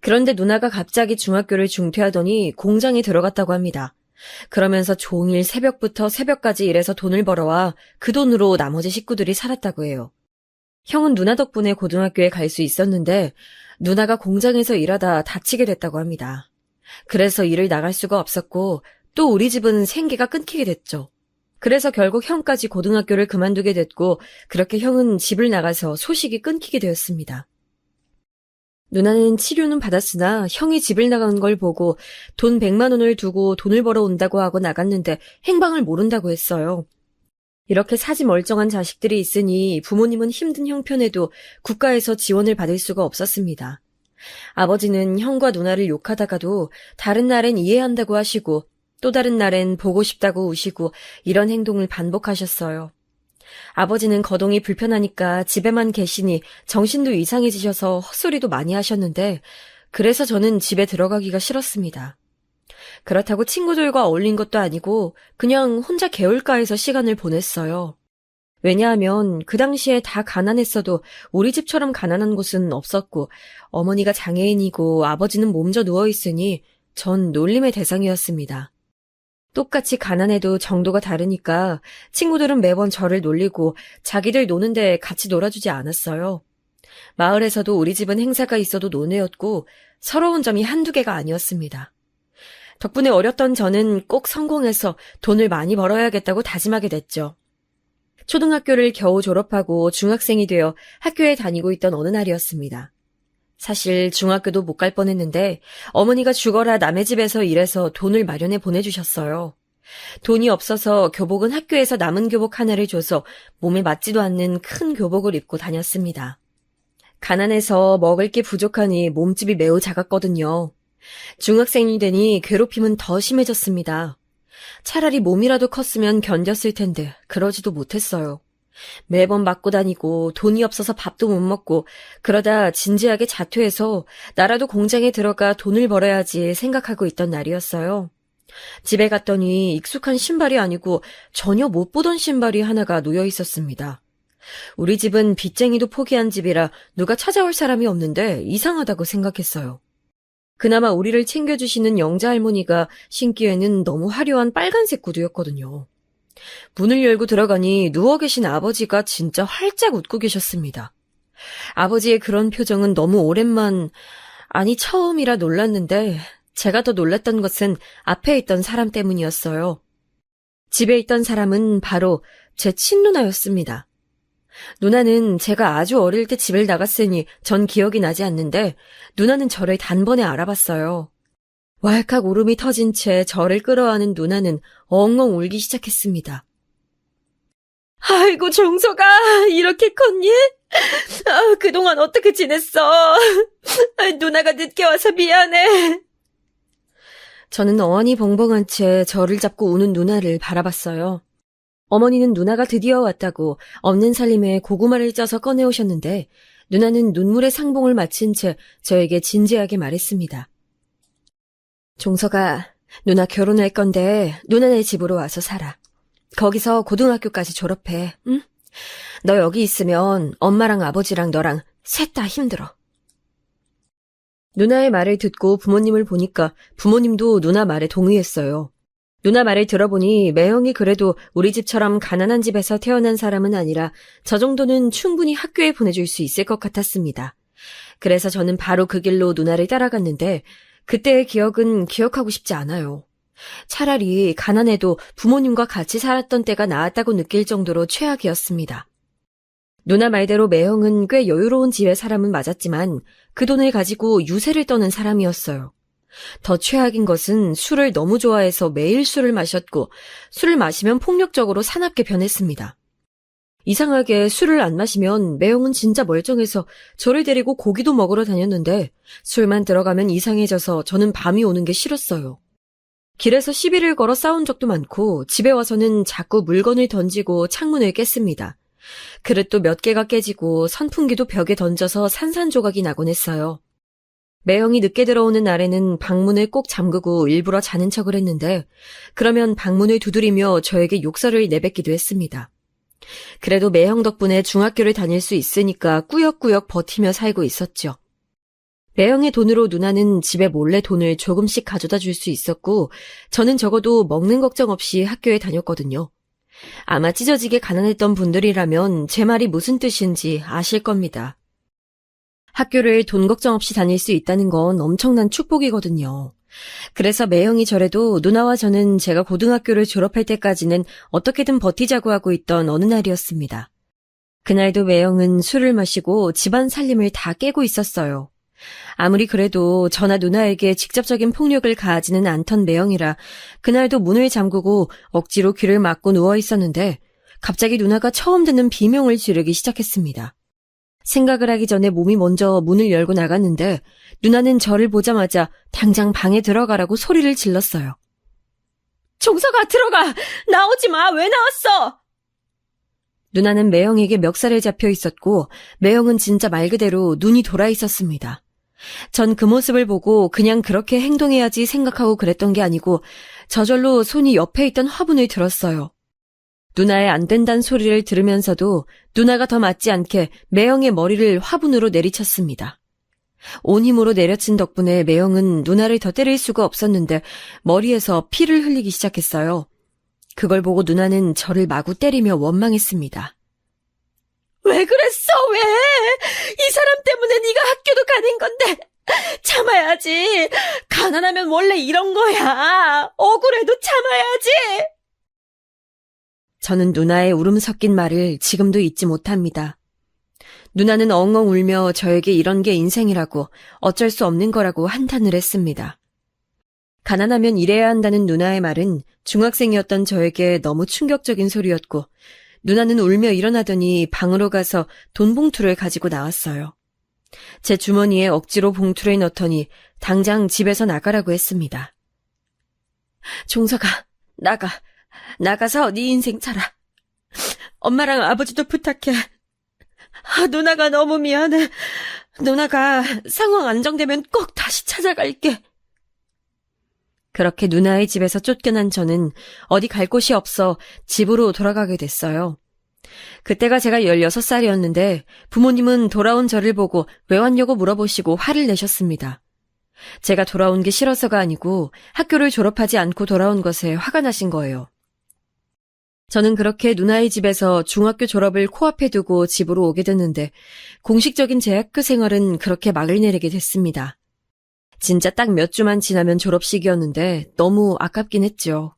그런데 누나가 갑자기 중학교를 중퇴하더니 공장에 들어갔다고 합니다. 그러면서 종일 새벽부터 새벽까지 일해서 돈을 벌어와 그 돈으로 나머지 식구들이 살았다고 해요. 형은 누나 덕분에 고등학교에 갈 수 있었는데 누나가 공장에서 일하다 다치게 됐다고 합니다. 그래서 일을 나갈 수가 없었고 또 우리 집은 생계가 끊기게 됐죠. 그래서 결국 형까지 고등학교를 그만두게 됐고 그렇게 형은 집을 나가서 소식이 끊기게 되었습니다. 누나는 치료는 받았으나 형이 집을 나간 걸 보고 돈 100만 원을 두고 돈을 벌어 온다고 하고 나갔는데 행방을 모른다고 했어요. 이렇게 사지 멀쩡한 자식들이 있으니 부모님은 힘든 형편에도 국가에서 지원을 받을 수가 없었습니다. 아버지는 형과 누나를 욕하다가도 다른 날엔 이해한다고 하시고 또 다른 날엔 보고 싶다고 우시고 이런 행동을 반복하셨어요. 아버지는 거동이 불편하니까 집에만 계시니 정신도 이상해지셔서 헛소리도 많이 하셨는데 그래서 저는 집에 들어가기가 싫었습니다. 그렇다고 친구들과 어울린 것도 아니고 그냥 혼자 개울가에서 시간을 보냈어요. 왜냐하면 그 당시에 다 가난했어도 우리 집처럼 가난한 곳은 없었고 어머니가 장애인이고 아버지는 몸져 누워있으니 전 놀림의 대상이었습니다. 똑같이 가난해도 정도가 다르니까 친구들은 매번 저를 놀리고 자기들 노는데 같이 놀아주지 않았어요. 마을에서도 우리 집은 행사가 있어도 논외였고 서러운 점이 한두 개가 아니었습니다. 덕분에 어렸던 저는 꼭 성공해서 돈을 많이 벌어야겠다고 다짐하게 됐죠. 초등학교를 겨우 졸업하고 중학생이 되어 학교에 다니고 있던 어느 날이었습니다. 사실 중학교도 못 갈 뻔했는데 어머니가 죽어라 남의 집에서 일해서 돈을 마련해 보내주셨어요. 돈이 없어서 교복은 학교에서 남은 교복 하나를 줘서 몸에 맞지도 않는 큰 교복을 입고 다녔습니다. 가난해서 먹을 게 부족하니 몸집이 매우 작았거든요. 중학생이 되니 괴롭힘은 더 심해졌습니다. 차라리 몸이라도 컸으면 견뎠을 텐데 그러지도 못했어요. 매번 맞고 다니고 돈이 없어서 밥도 못 먹고 그러다 진지하게 자퇴해서 나라도 공장에 들어가 돈을 벌어야지 생각하고 있던 날이었어요. 집에 갔더니 익숙한 신발이 아니고 전혀 못 보던 신발이 하나가 놓여 있었습니다. 우리 집은 빚쟁이도 포기한 집이라 누가 찾아올 사람이 없는데 이상하다고 생각했어요. 그나마 우리를 챙겨주시는 영자 할머니가 신기에는 너무 화려한 빨간색 구두였거든요. 문을 열고 들어가니 누워 계신 아버지가 진짜 활짝 웃고 계셨습니다. 아버지의 그런 표정은 너무 처음이라 놀랐는데 제가 더 놀랐던 것은 앞에 있던 사람 때문이었어요. 집에 있던 사람은 바로 제 친누나였습니다. 누나는 제가 아주 어릴 때 집을 나갔으니 전 기억이 나지 않는데 누나는 저를 단번에 알아봤어요. 왈칵 울음이 터진 채 저를 끌어안은 누나는 엉엉 울기 시작했습니다. 아이고 종서가 이렇게 컸니? 그동안 어떻게 지냈어? 누나가 늦게 와서 미안해. 저는 어안이 벙벙한 채 저를 잡고 우는 누나를 바라봤어요. 어머니는 누나가 드디어 왔다고 없는 살림에 고구마를 쪄서 꺼내오셨는데 누나는 눈물의 상봉을 마친 채 저에게 진지하게 말했습니다. 종서가 누나 결혼할 건데 누나네 집으로 와서 살아. 거기서 고등학교까지 졸업해. 응? 너 여기 있으면 엄마랑 아버지랑 너랑 셋 다 힘들어. 누나의 말을 듣고 부모님을 보니까 부모님도 누나 말에 동의했어요. 누나 말을 들어보니 매형이 그래도 우리 집처럼 가난한 집에서 태어난 사람은 아니라 저 정도는 충분히 학교에 보내줄 수 있을 것 같았습니다. 그래서 저는 바로 그 길로 누나를 따라갔는데 그때의 기억은 기억하고 싶지 않아요. 차라리 가난해도 부모님과 같이 살았던 때가 나았다고 느낄 정도로 최악이었습니다. 누나 말대로 매형은 꽤 여유로운 집의 사람은 맞았지만 그 돈을 가지고 유세를 떠는 사람이었어요. 더 최악인 것은 술을 너무 좋아해서 매일 술을 마셨고 술을 마시면 폭력적으로 사납게 변했습니다. 이상하게 술을 안 마시면 매형은 진짜 멀쩡해서 저를 데리고 고기도 먹으러 다녔는데 술만 들어가면 이상해져서 저는 밤이 오는 게 싫었어요. 길에서 시비를 걸어 싸운 적도 많고 집에 와서는 자꾸 물건을 던지고 창문을 깼습니다. 그릇도 몇 개가 깨지고 선풍기도 벽에 던져서 산산조각이 나곤 했어요. 매형이 늦게 들어오는 날에는 방문을 꼭 잠그고 일부러 자는 척을 했는데 그러면 방문을 두드리며 저에게 욕설을 내뱉기도 했습니다. 그래도 매형 덕분에 중학교를 다닐 수 있으니까 꾸역꾸역 버티며 살고 있었죠. 매형의 돈으로 누나는 집에 몰래 돈을 조금씩 가져다 줄 수 있었고 저는 적어도 먹는 걱정 없이 학교에 다녔거든요. 아마 찢어지게 가난했던 분들이라면 제 말이 무슨 뜻인지 아실 겁니다. 학교를 돈 걱정 없이 다닐 수 있다는 건 엄청난 축복이거든요. 그래서 매형이 저래도 누나와 저는 제가 고등학교를 졸업할 때까지는 어떻게든 버티자고 하고 있던 어느 날이었습니다. 그날도 매형은 술을 마시고 집안 살림을 다 깨고 있었어요. 아무리 그래도 저나 누나에게 직접적인 폭력을 가하지는 않던 매형이라 그날도 문을 잠그고 억지로 귀를 막고 누워 있었는데 갑자기 누나가 처음 듣는 비명을 지르기 시작했습니다. 생각을 하기 전에 몸이 먼저 문을 열고 나갔는데 누나는 저를 보자마자 당장 방에 들어가라고 소리를 질렀어요. 종서가 들어가! 나오지 마! 왜 나왔어! 누나는 매형에게 멱살을 잡혀 있었고 매형은 진짜 말 그대로 눈이 돌아 있었습니다. 전 그 모습을 보고 그냥 그렇게 행동해야지 생각하고 그랬던 게 아니고 저절로 손이 옆에 있던 화분을 들었어요. 누나의 안 된다는 소리를 들으면서도 누나가 더 맞지 않게 매형의 머리를 화분으로 내리쳤습니다. 온 힘으로 내려친 덕분에 매형은 누나를 더 때릴 수가 없었는데 머리에서 피를 흘리기 시작했어요. 그걸 보고 누나는 저를 마구 때리며 원망했습니다. 왜 그랬어? 왜? 이 사람 때문에 네가 학교도 가는 건데 참아야지. 가난하면 원래 이런 거야. 억울해도 참아야지. 저는 누나의 울음 섞인 말을 지금도 잊지 못합니다. 누나는 엉엉 울며 저에게 이런 게 인생이라고 어쩔 수 없는 거라고 한탄을 했습니다. 가난하면 일해야 한다는 누나의 말은 중학생이었던 저에게 너무 충격적인 소리였고 누나는 울며 일어나더니 방으로 가서 돈 봉투를 가지고 나왔어요. 제 주머니에 억지로 봉투를 넣더니 당장 집에서 나가라고 했습니다. 종서가 나가서 네 인생 살아. 엄마랑 아버지도 부탁해. 누나가 너무 미안해. 누나가 상황 안정되면 꼭 다시 찾아갈게. 그렇게 누나의 집에서 쫓겨난 저는 어디 갈 곳이 없어 집으로 돌아가게 됐어요. 그때가 제가 16살이었는데 부모님은 돌아온 저를 보고 왜 왔냐고 물어보시고 화를 내셨습니다. 제가 돌아온 게 싫어서가 아니고 학교를 졸업하지 않고 돌아온 것에 화가 나신 거예요. 저는 그렇게 누나의 집에서 중학교 졸업을 코앞에 두고 집으로 오게 됐는데 공식적인 제 학교 생활은 그렇게 막을 내리게 됐습니다. 진짜 딱 몇 주만 지나면 졸업식이었는데 너무 아깝긴 했죠.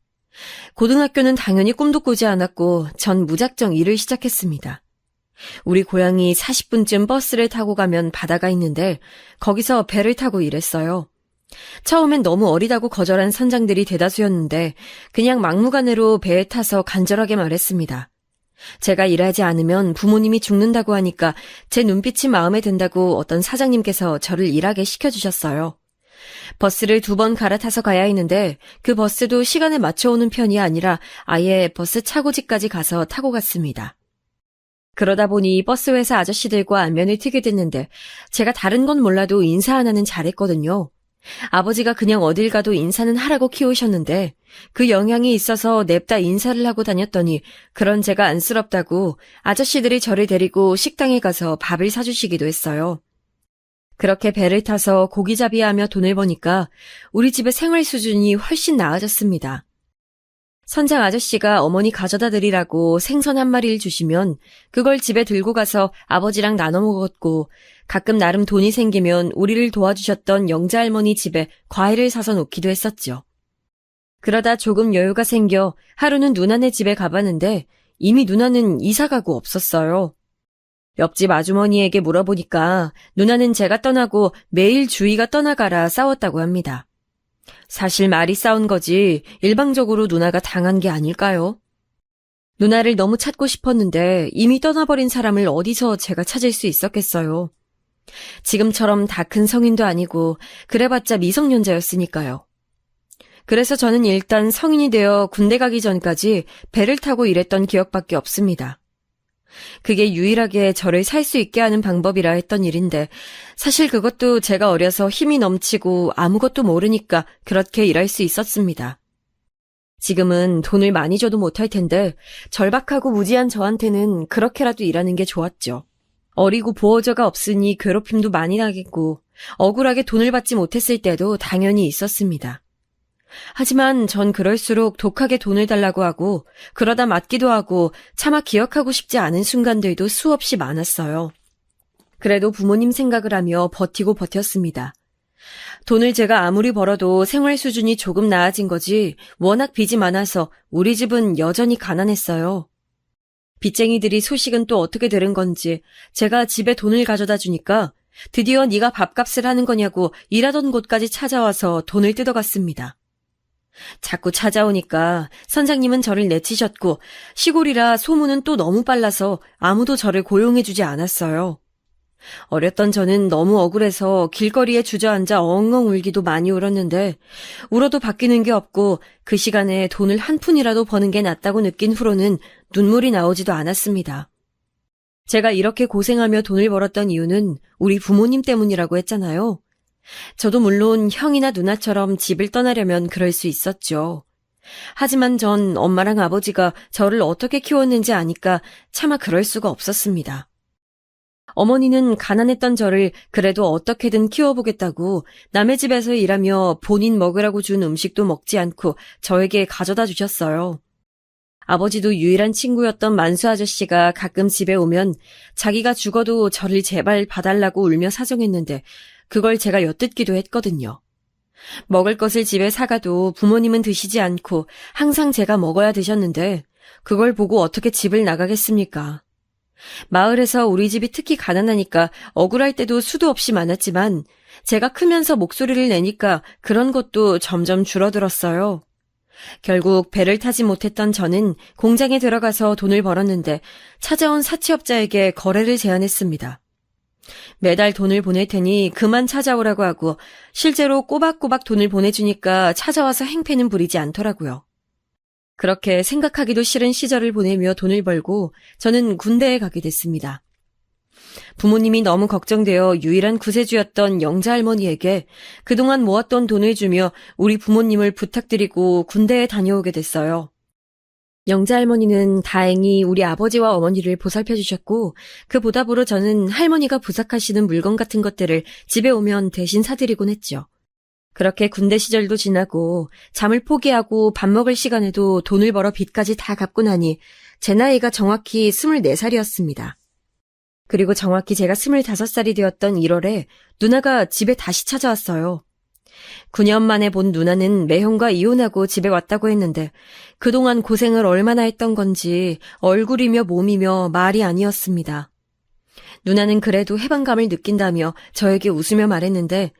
고등학교는 당연히 꿈도 꾸지 않았고 전 무작정 일을 시작했습니다. 우리 고향이 40분쯤 버스를 타고 가면 바다가 있는데 거기서 배를 타고 일했어요. 처음엔 너무 어리다고 거절한 선장들이 대다수였는데 그냥 막무가내로 배에 타서 간절하게 말했습니다. 제가 일하지 않으면 부모님이 죽는다고 하니까 제 눈빛이 마음에 든다고 어떤 사장님께서 저를 일하게 시켜주셨어요. 버스를 2번 갈아타서 가야 했는데 그 버스도 시간에 맞춰오는 편이 아니라 아예 버스 차고지까지 가서 타고 갔습니다. 그러다 보니 버스 회사 아저씨들과 안면을 트게 됐는데 제가 다른 건 몰라도 인사 하나는 잘했거든요. 아버지가 그냥 어딜 가도 인사는 하라고 키우셨는데 그 영향이 있어서 냅다 인사를 하고 다녔더니 그런 제가 안쓰럽다고 아저씨들이 저를 데리고 식당에 가서 밥을 사주시기도 했어요. 그렇게 배를 타서 고기잡이하며 돈을 버니까 우리 집의 생활 수준이 훨씬 나아졌습니다. 선장 아저씨가 어머니 가져다 드리라고 생선 한 마리를 주시면 그걸 집에 들고 가서 아버지랑 나눠 먹었고 가끔 나름 돈이 생기면 우리를 도와주셨던 영자할머니 집에 과일을 사서 놓기도 했었죠. 그러다 조금 여유가 생겨 하루는 누나네 집에 가봤는데 이미 누나는 이사가고 없었어요. 옆집 아주머니에게 물어보니까 누나는 제가 떠나고 매일 주희가 떠나가라 싸웠다고 합니다. 사실 말이 싸운 거지 일방적으로 누나가 당한 게 아닐까요? 누나를 너무 찾고 싶었는데 이미 떠나버린 사람을 어디서 제가 찾을 수 있었겠어요. 지금처럼 다 큰 성인도 아니고 그래봤자 미성년자였으니까요. 그래서 저는 일단 성인이 되어 군대 가기 전까지 배를 타고 일했던 기억밖에 없습니다. 그게 유일하게 저를 살 수 있게 하는 방법이라 했던 일인데 사실 그것도 제가 어려서 힘이 넘치고 아무것도 모르니까 그렇게 일할 수 있었습니다. 지금은 돈을 많이 줘도 못할 텐데 절박하고 무지한 저한테는 그렇게라도 일하는 게 좋았죠. 어리고 보호자가 없으니 괴롭힘도 많이 나겠고 억울하게 돈을 받지 못했을 때도 당연히 있었습니다. 하지만 전 그럴수록 독하게 돈을 달라고 하고 그러다 맞기도 하고 차마 기억하고 싶지 않은 순간들도 수없이 많았어요. 그래도 부모님 생각을 하며 버티고 버텼습니다. 돈을 제가 아무리 벌어도 생활 수준이 조금 나아진 거지 워낙 빚이 많아서 우리 집은 여전히 가난했어요. 빚쟁이들이 소식은 또 어떻게 들은 건지 제가 집에 돈을 가져다 주니까 드디어 네가 밥값을 하는 거냐고 일하던 곳까지 찾아와서 돈을 뜯어갔습니다. 자꾸 찾아오니까 선장님은 저를 내치셨고 시골이라 소문은 또 너무 빨라서 아무도 저를 고용해주지 않았어요. 어렸던 저는 너무 억울해서 길거리에 주저앉아 엉엉 울기도 많이 울었는데 울어도 바뀌는 게 없고 그 시간에 돈을 한 푼이라도 버는 게 낫다고 느낀 후로는 눈물이 나오지도 않았습니다. 제가 이렇게 고생하며 돈을 벌었던 이유는 우리 부모님 때문이라고 했잖아요. 저도 물론 형이나 누나처럼 집을 떠나려면 그럴 수 있었죠. 하지만 전 엄마랑 아버지가 저를 어떻게 키웠는지 아니까 차마 그럴 수가 없었습니다. 어머니는 가난했던 저를 그래도 어떻게든 키워보겠다고 남의 집에서 일하며 본인 먹으라고 준 음식도 먹지 않고 저에게 가져다 주셨어요. 아버지도 유일한 친구였던 만수 아저씨가 가끔 집에 오면 자기가 죽어도 저를 제발 봐달라고 울며 사정했는데 그걸 제가 엿듣기도 했거든요. 먹을 것을 집에 사가도 부모님은 드시지 않고 항상 제가 먹어야 드셨는데 그걸 보고 어떻게 집을 나가겠습니까? 마을에서 우리 집이 특히 가난하니까 억울할 때도 수도 없이 많았지만 제가 크면서 목소리를 내니까 그런 것도 점점 줄어들었어요. 결국 배를 타지 못했던 저는 공장에 들어가서 돈을 벌었는데 찾아온 사채업자에게 거래를 제안했습니다. 매달 돈을 보낼 테니 그만 찾아오라고 하고 실제로 꼬박꼬박 돈을 보내주니까 찾아와서 행패는 부리지 않더라고요. 그렇게 생각하기도 싫은 시절을 보내며 돈을 벌고 저는 군대에 가게 됐습니다. 부모님이 너무 걱정되어 유일한 구세주였던 영자할머니에게 그동안 모았던 돈을 주며 우리 부모님을 부탁드리고 군대에 다녀오게 됐어요. 영자할머니는 다행히 우리 아버지와 어머니를 보살펴 주셨고 그 보답으로 저는 할머니가 부탁하시는 물건 같은 것들을 집에 오면 대신 사드리곤 했죠. 그렇게 군대 시절도 지나고 잠을 포기하고 밥 먹을 시간에도 돈을 벌어 빚까지 다 갚고 나니 제 나이가 정확히 24살이었습니다. 그리고 정확히 제가 25살이 되었던 1월에 누나가 집에 다시 찾아왔어요. 9년 만에 본 누나는 매형과 이혼하고 집에 왔다고 했는데 그동안 고생을 얼마나 했던 건지 얼굴이며 몸이며 말이 아니었습니다. 누나는 그래도 해방감을 느낀다며 저에게 웃으며 말했는데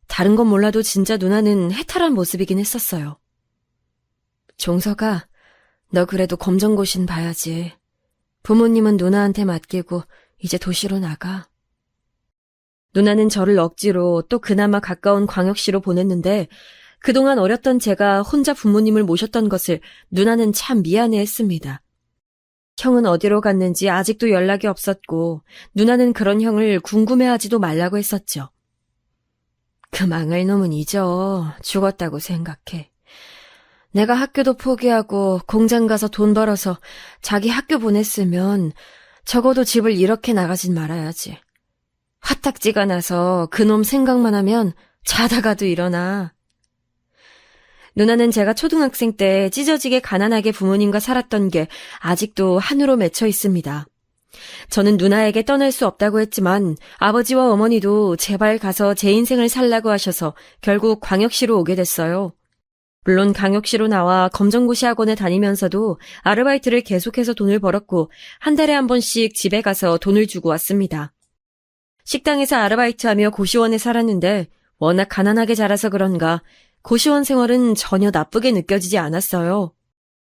다른 건 몰라도 진짜 누나는 해탈한 모습이긴 했었어요. 종석아, 너 그래도 검정고신 봐야지. 부모님은 누나한테 맡기고 이제 도시로 나가. 누나는 저를 억지로 또 그나마 가까운 광역시로 보냈는데 그동안 어렸던 제가 혼자 부모님을 모셨던 것을 누나는 참 미안해했습니다. 형은 어디로 갔는지 아직도 연락이 없었고 누나는 그런 형을 궁금해하지도 말라고 했었죠. 그 망할 놈은 잊어. 죽었다고 생각해. 내가 학교도 포기하고 공장 가서 돈 벌어서 자기 학교 보냈으면 적어도 집을 이렇게 나가진 말아야지. 화딱지가 나서 그놈 생각만 하면 자다가도 일어나. 누나는 제가 초등학생 때 찢어지게 가난하게 부모님과 살았던 게 아직도 한으로 맺혀 있습니다. 저는 누나에게 떠날 수 없다고 했지만 아버지와 어머니도 제발 가서 제 인생을 살라고 하셔서 결국 광역시로 오게 됐어요. 물론 광역시로 나와 검정고시 학원에 다니면서도 아르바이트를 계속해서 돈을 벌었고 한 달에 한 번씩 집에 가서 돈을 주고 왔습니다. 식당에서 아르바이트하며 고시원에 살았는데 워낙 가난하게 자라서 그런가 고시원 생활은 전혀 나쁘게 느껴지지 않았어요.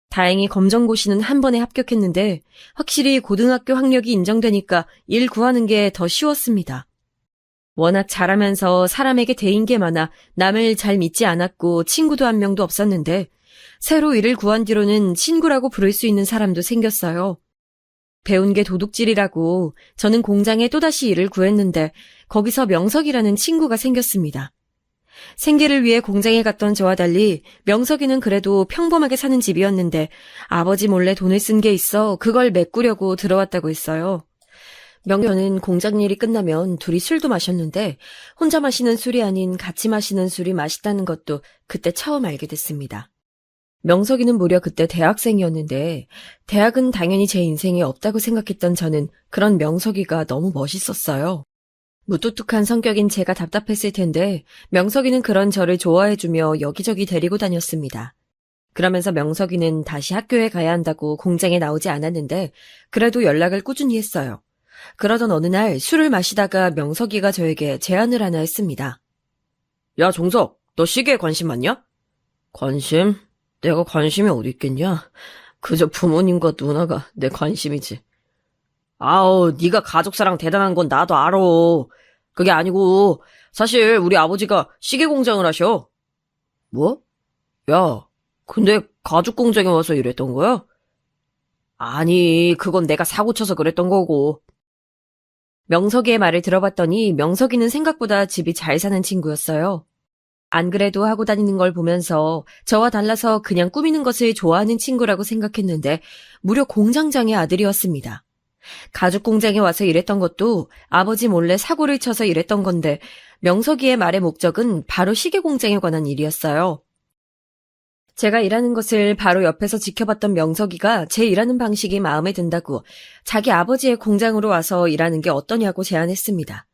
다행히 검정고시는 한 번에 합격했는데 확실히 고등학교 학력이 인정되니까 일 구하는 게 더 쉬웠습니다. 워낙 잘하면서 사람에게 대인 게 많아 남을 잘 믿지 않았고 친구도 한 명도 없었는데 새로 일을 구한 뒤로는 친구라고 부를 수 있는 사람도 생겼어요. 배운 게 도둑질이라고 저는 공장에 또다시 일을 구했는데 거기서 명석이라는 친구가 생겼습니다. 생계를 위해 공장에 갔던 저와 달리 명석이는 그래도 평범하게 사는 집이었는데 아버지 몰래 돈을 쓴 게 있어 그걸 메꾸려고 들어왔다고 했어요. 명석이는 공장 일이 끝나면 둘이 술도 마셨는데 혼자 마시는 술이 아닌 같이 마시는 술이 맛있다는 것도 그때 처음 알게 됐습니다. 명석이는 무려 그때 대학생이었는데 대학은 당연히 제 인생에 없다고 생각했던 저는 그런 명석이가 너무 멋있었어요. 무뚝뚝한 성격인 제가 답답했을 텐데 명석이는 그런 저를 좋아해주며 여기저기 데리고 다녔습니다. 그러면서 명석이는 다시 학교에 가야 한다고 공장에 나오지 않았는데 그래도 연락을 꾸준히 했어요. 그러던 어느 날 술을 마시다가 명석이가 저에게 제안을 하나 했습니다. 야, 종석, 너 시계에 관심 많냐? 관심? 내가 관심이 어디 있겠냐? 그저 부모님과 누나가 내 관심이지. 아우, 네가 가족사랑 대단한 건 나도 알아. 그게 아니고 사실 우리 아버지가 시계 공장을 하셔. 뭐? 야, 근데 가죽 공장에 와서 일했던 거야? 아니, 그건 내가 사고 쳐서 그랬던 거고. 명석이의 말을 들어봤더니 명석이는 생각보다 집이 잘 사는 친구였어요. 안 그래도 하고 다니는 걸 보면서 저와 달라서 그냥 꾸미는 것을 좋아하는 친구라고 생각했는데 무려 공장장의 아들이었습니다. 가죽 공장에 와서 일했던 것도 아버지 몰래 사고를 쳐서 일했던 건데 명석이의 말의 목적은 바로 시계 공장에 관한 일이었어요. 제가 일하는 것을 바로 옆에서 지켜봤던 명석이가 제 일하는 방식이 마음에 든다고 자기 아버지의 공장으로 와서 일하는 게 어떠냐고 제안했습니다.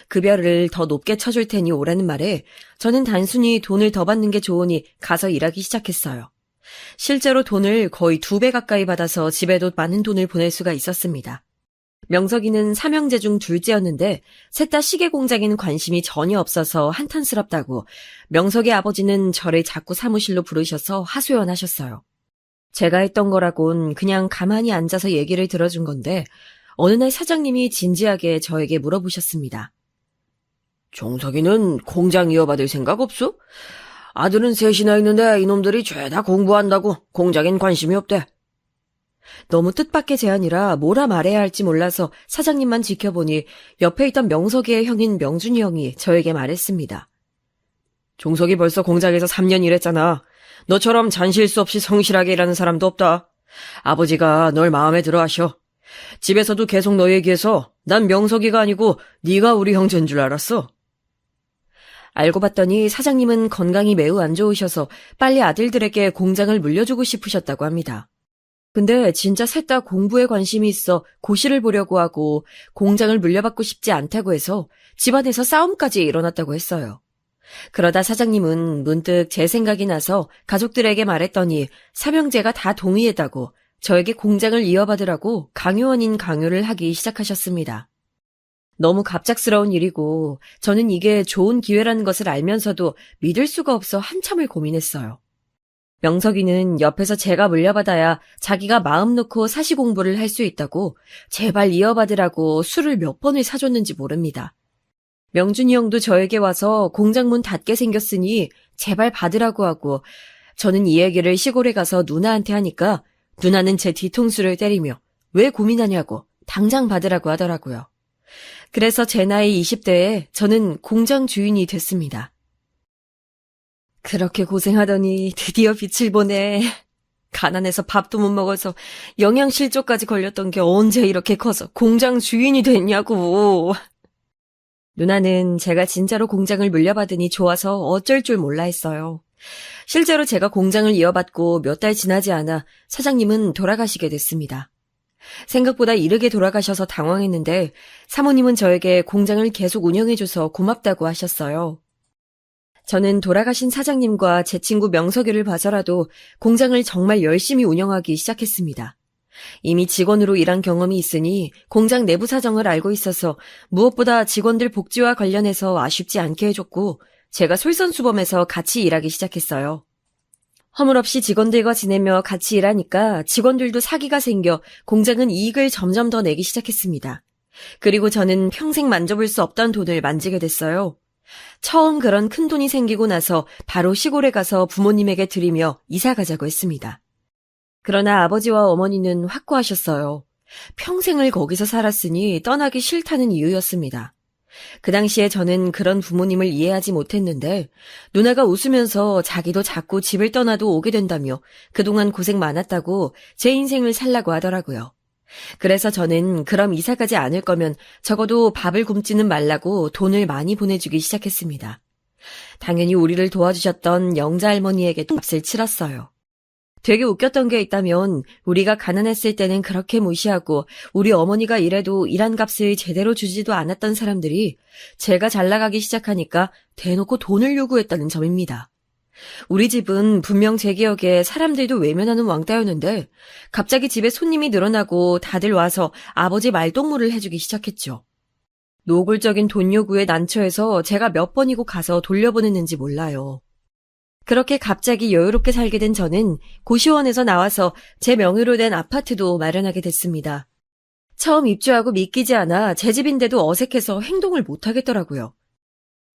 급여를 더 높게 쳐줄 테니 오라는 말에 저는 단순히 돈을 더 받는 게 좋으니 가서 일하기 시작했어요. 실제로 돈을 거의 2배 가까이 받아서 집에도 많은 돈을 보낼 수가 있었습니다. 명석이는 3형제 중 둘째였는데 셋 다 시계 공장에는 관심이 전혀 없어서 한탄스럽다고 명석의 아버지는 저를 자꾸 사무실로 부르셔서 하소연하셨어요. 제가 했던 거라곤 그냥 가만히 앉아서 얘기를 들어준 건데 어느 날 사장님이 진지하게 저에게 물어보셨습니다. 종석이는 공장 이어받을 생각 없어? 아들은 셋이나 있는데 이놈들이 죄다 공부한다고 공장엔 관심이 없대. 너무 뜻밖의 제안이라 뭐라 말해야 할지 몰라서 사장님만 지켜보니 옆에 있던 명석이의 형인 명준이 형이 저에게 말했습니다. 종석이 벌써 공장에서 3년 일했잖아. 너처럼 잔실 수 없이 성실하게 일하는 사람도 없다. 아버지가 널 마음에 들어 하셔. 집에서도 계속 너 얘기해서 난 명석이가 아니고 네가 우리 형제인 줄 알았어. 알고 봤더니 사장님은 건강이 매우 안 좋으셔서 빨리 아들들에게 공장을 물려주고 싶으셨다고 합니다. 근데 진짜 셋 다 공부에 관심이 있어 고시를 보려고 하고 공장을 물려받고 싶지 않다고 해서 집안에서 싸움까지 일어났다고 했어요. 그러다 사장님은 문득 제 생각이 나서 가족들에게 말했더니 삼형제가 다 동의했다고 저에게 공장을 이어받으라고 강요 아닌 강요를 하기 시작하셨습니다. 너무 갑작스러운 일이고 저는 이게 좋은 기회라는 것을 알면서도 믿을 수가 없어 한참을 고민했어요. 명석이는 옆에서 제가 물려받아야 자기가 마음 놓고 사시 공부를 할 수 있다고 제발 이어받으라고 술을 몇 번을 사줬는지 모릅니다. 명준이 형도 저에게 와서 공장 문 닫게 생겼으니 제발 받으라고 하고 저는 이 얘기를 시골에 가서 누나한테 하니까 누나는 제 뒤통수를 때리며 왜 고민하냐고 당장 받으라고 하더라고요. 그래서 제 나이 20대에 저는 공장 주인이 됐습니다. 그렇게 고생하더니 드디어 빛을 보네. 가난해서 밥도 못 먹어서 영양실조까지 걸렸던 게 언제 이렇게 커서 공장 주인이 됐냐고. 누나는 제가 진짜로 공장을 물려받으니 좋아서 어쩔 줄 몰라 했어요. 실제로 제가 공장을 이어받고 몇 달 지나지 않아 사장님은 돌아가시게 됐습니다. 생각보다 이르게 돌아가셔서 당황했는데 사모님은 저에게 공장을 계속 운영해줘서 고맙다고 하셨어요. 저는 돌아가신 사장님과 제 친구 명석이를 봐서라도 공장을 정말 열심히 운영하기 시작했습니다. 이미 직원으로 일한 경험이 있으니 공장 내부 사정을 알고 있어서 무엇보다 직원들 복지와 관련해서 아쉽지 않게 해줬고 제가 솔선수범해서 같이 일하기 시작했어요. 허물없이 직원들과 지내며 같이 일하니까 직원들도 사기가 생겨 공장은 이익을 점점 더 내기 시작했습니다. 그리고 저는 평생 만져볼 수 없던 돈을 만지게 됐어요. 처음 그런 큰 돈이 생기고 나서 바로 시골에 가서 부모님에게 드리며 이사 가자고 했습니다. 그러나 아버지와 어머니는 확고하셨어요. 평생을 거기서 살았으니 떠나기 싫다는 이유였습니다. 그 당시에 저는 그런 부모님을 이해하지 못했는데 누나가 웃으면서 자기도 자꾸 집을 떠나도 오게 된다며 그동안 고생 많았다고 제 인생을 살라고 하더라고요. 그래서 저는 그럼 이사 가지 않을 거면 적어도 밥을 굶지는 말라고 돈을 많이 보내주기 시작했습니다. 당연히 우리를 도와주셨던 영자 할머니에게 값을 치렀어요. 되게 웃겼던 게 있다면 우리가 가난했을 때는 그렇게 무시하고 우리 어머니가 일해도 일한 값을 제대로 주지도 않았던 사람들이 제가 잘 나가기 시작하니까 대놓고 돈을 요구했다는 점입니다. 우리 집은 분명 제 기억에 사람들도 외면하는 왕따였는데 갑자기 집에 손님이 늘어나고 다들 와서 아버지 말동무를 해주기 시작했죠. 노골적인 돈 요구에 난처해서 제가 몇 번이고 가서 돌려보냈는지 몰라요. 그렇게 갑자기 여유롭게 살게 된 저는 고시원에서 나와서 제 명의로 된 아파트도 마련하게 됐습니다. 처음 입주하고 믿기지 않아 제 집인데도 어색해서 행동을 못하겠더라고요.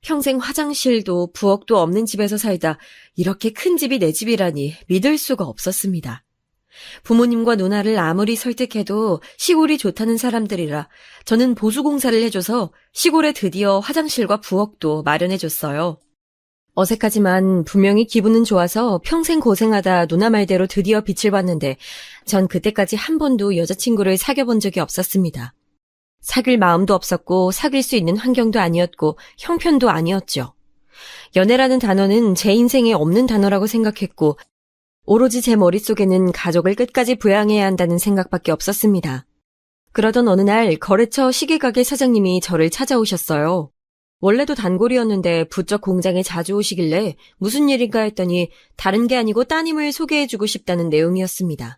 평생 화장실도 부엌도 없는 집에서 살다 이렇게 큰 집이 내 집이라니 믿을 수가 없었습니다. 부모님과 누나를 아무리 설득해도 시골이 좋다는 사람들이라 저는 보수공사를 해줘서 시골에 드디어 화장실과 부엌도 마련해줬어요. 어색하지만 분명히 기분은 좋아서 평생 고생하다 누나 말대로 드디어 빛을 봤는데 전 그때까지 한 번도 여자친구를 사귀어본 적이 없었습니다. 사귈 마음도 없었고 사귈 수 있는 환경도 아니었고 형편도 아니었죠. 연애라는 단어는 제 인생에 없는 단어라고 생각했고 오로지 제 머릿속에는 가족을 끝까지 부양해야 한다는 생각밖에 없었습니다. 그러던 어느 날 거래처 시계가게 사장님이 저를 찾아오셨어요. 원래도 단골이었는데 부쩍 공장에 자주 오시길래 무슨 일인가 했더니 다른 게 아니고 따님을 소개해주고 싶다는 내용이었습니다.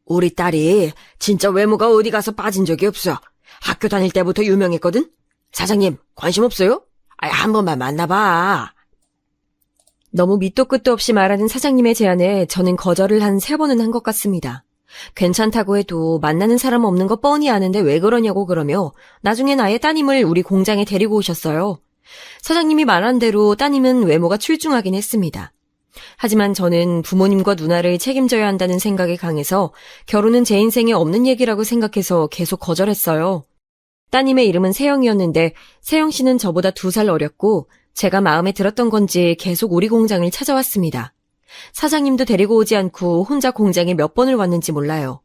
우리 딸이 진짜 외모가 어디 가서 빠진 적이 없어. 학교 다닐 때부터 유명했거든? 사장님 관심 없어요? 한 번만 만나봐. 너무 밑도 끝도 없이 말하는 사장님의 제안에 저는 거절을 한 3번은 한 것 같습니다. 괜찮다고 해도 만나는 사람 없는 거 뻔히 아는데 왜 그러냐고 그러며 나중엔 아예 따님을 우리 공장에 데리고 오셨어요. 사장님이 말한 대로 따님은 외모가 출중하긴 했습니다. 하지만 저는 부모님과 누나를 책임져야 한다는 생각이 강해서 결혼은 제 인생에 없는 얘기라고 생각해서 계속 거절했어요. 따님의 이름은 세영이었는데 세영 씨는 저보다 2살 어렸고 제가 마음에 들었던 건지 계속 우리 공장을 찾아왔습니다. 사장님도 데리고 오지 않고 혼자 공장에 몇 번을 왔는지 몰라요.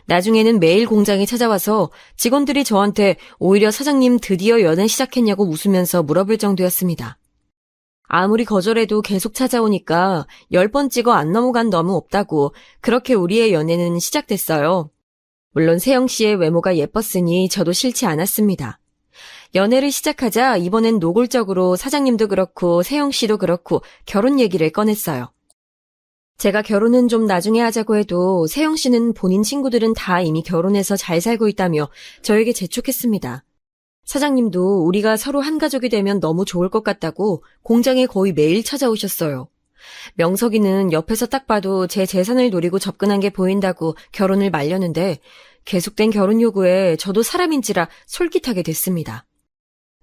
나중에는 매일 공장에 찾아와서 직원들이 저한테 오히려 사장님 드디어 연애 시작했냐고 웃으면서 물어볼 정도였습니다. 아무리 거절해도 계속 찾아오니까 10번 찍어 안 넘어간 너무 없다고 그렇게 우리의 연애는 시작됐어요. 물론 세영 씨의 외모가 예뻤으니 저도 싫지 않았습니다. 연애를 시작하자 이번엔 노골적으로 사장님도 그렇고 세영 씨도 그렇고 결혼 얘기를 꺼냈어요. 제가 결혼은 좀 나중에 하자고 해도 세영 씨는 본인 친구들은 다 이미 결혼해서 잘 살고 있다며 저에게 재촉했습니다. 사장님도 우리가 서로 한 가족이 되면 너무 좋을 것 같다고 공장에 거의 매일 찾아오셨어요. 명석이는 옆에서 딱 봐도 제 재산을 노리고 접근한 게 보인다고 결혼을 말렸는데 계속된 결혼 요구에 저도 사람인지라 솔깃하게 됐습니다.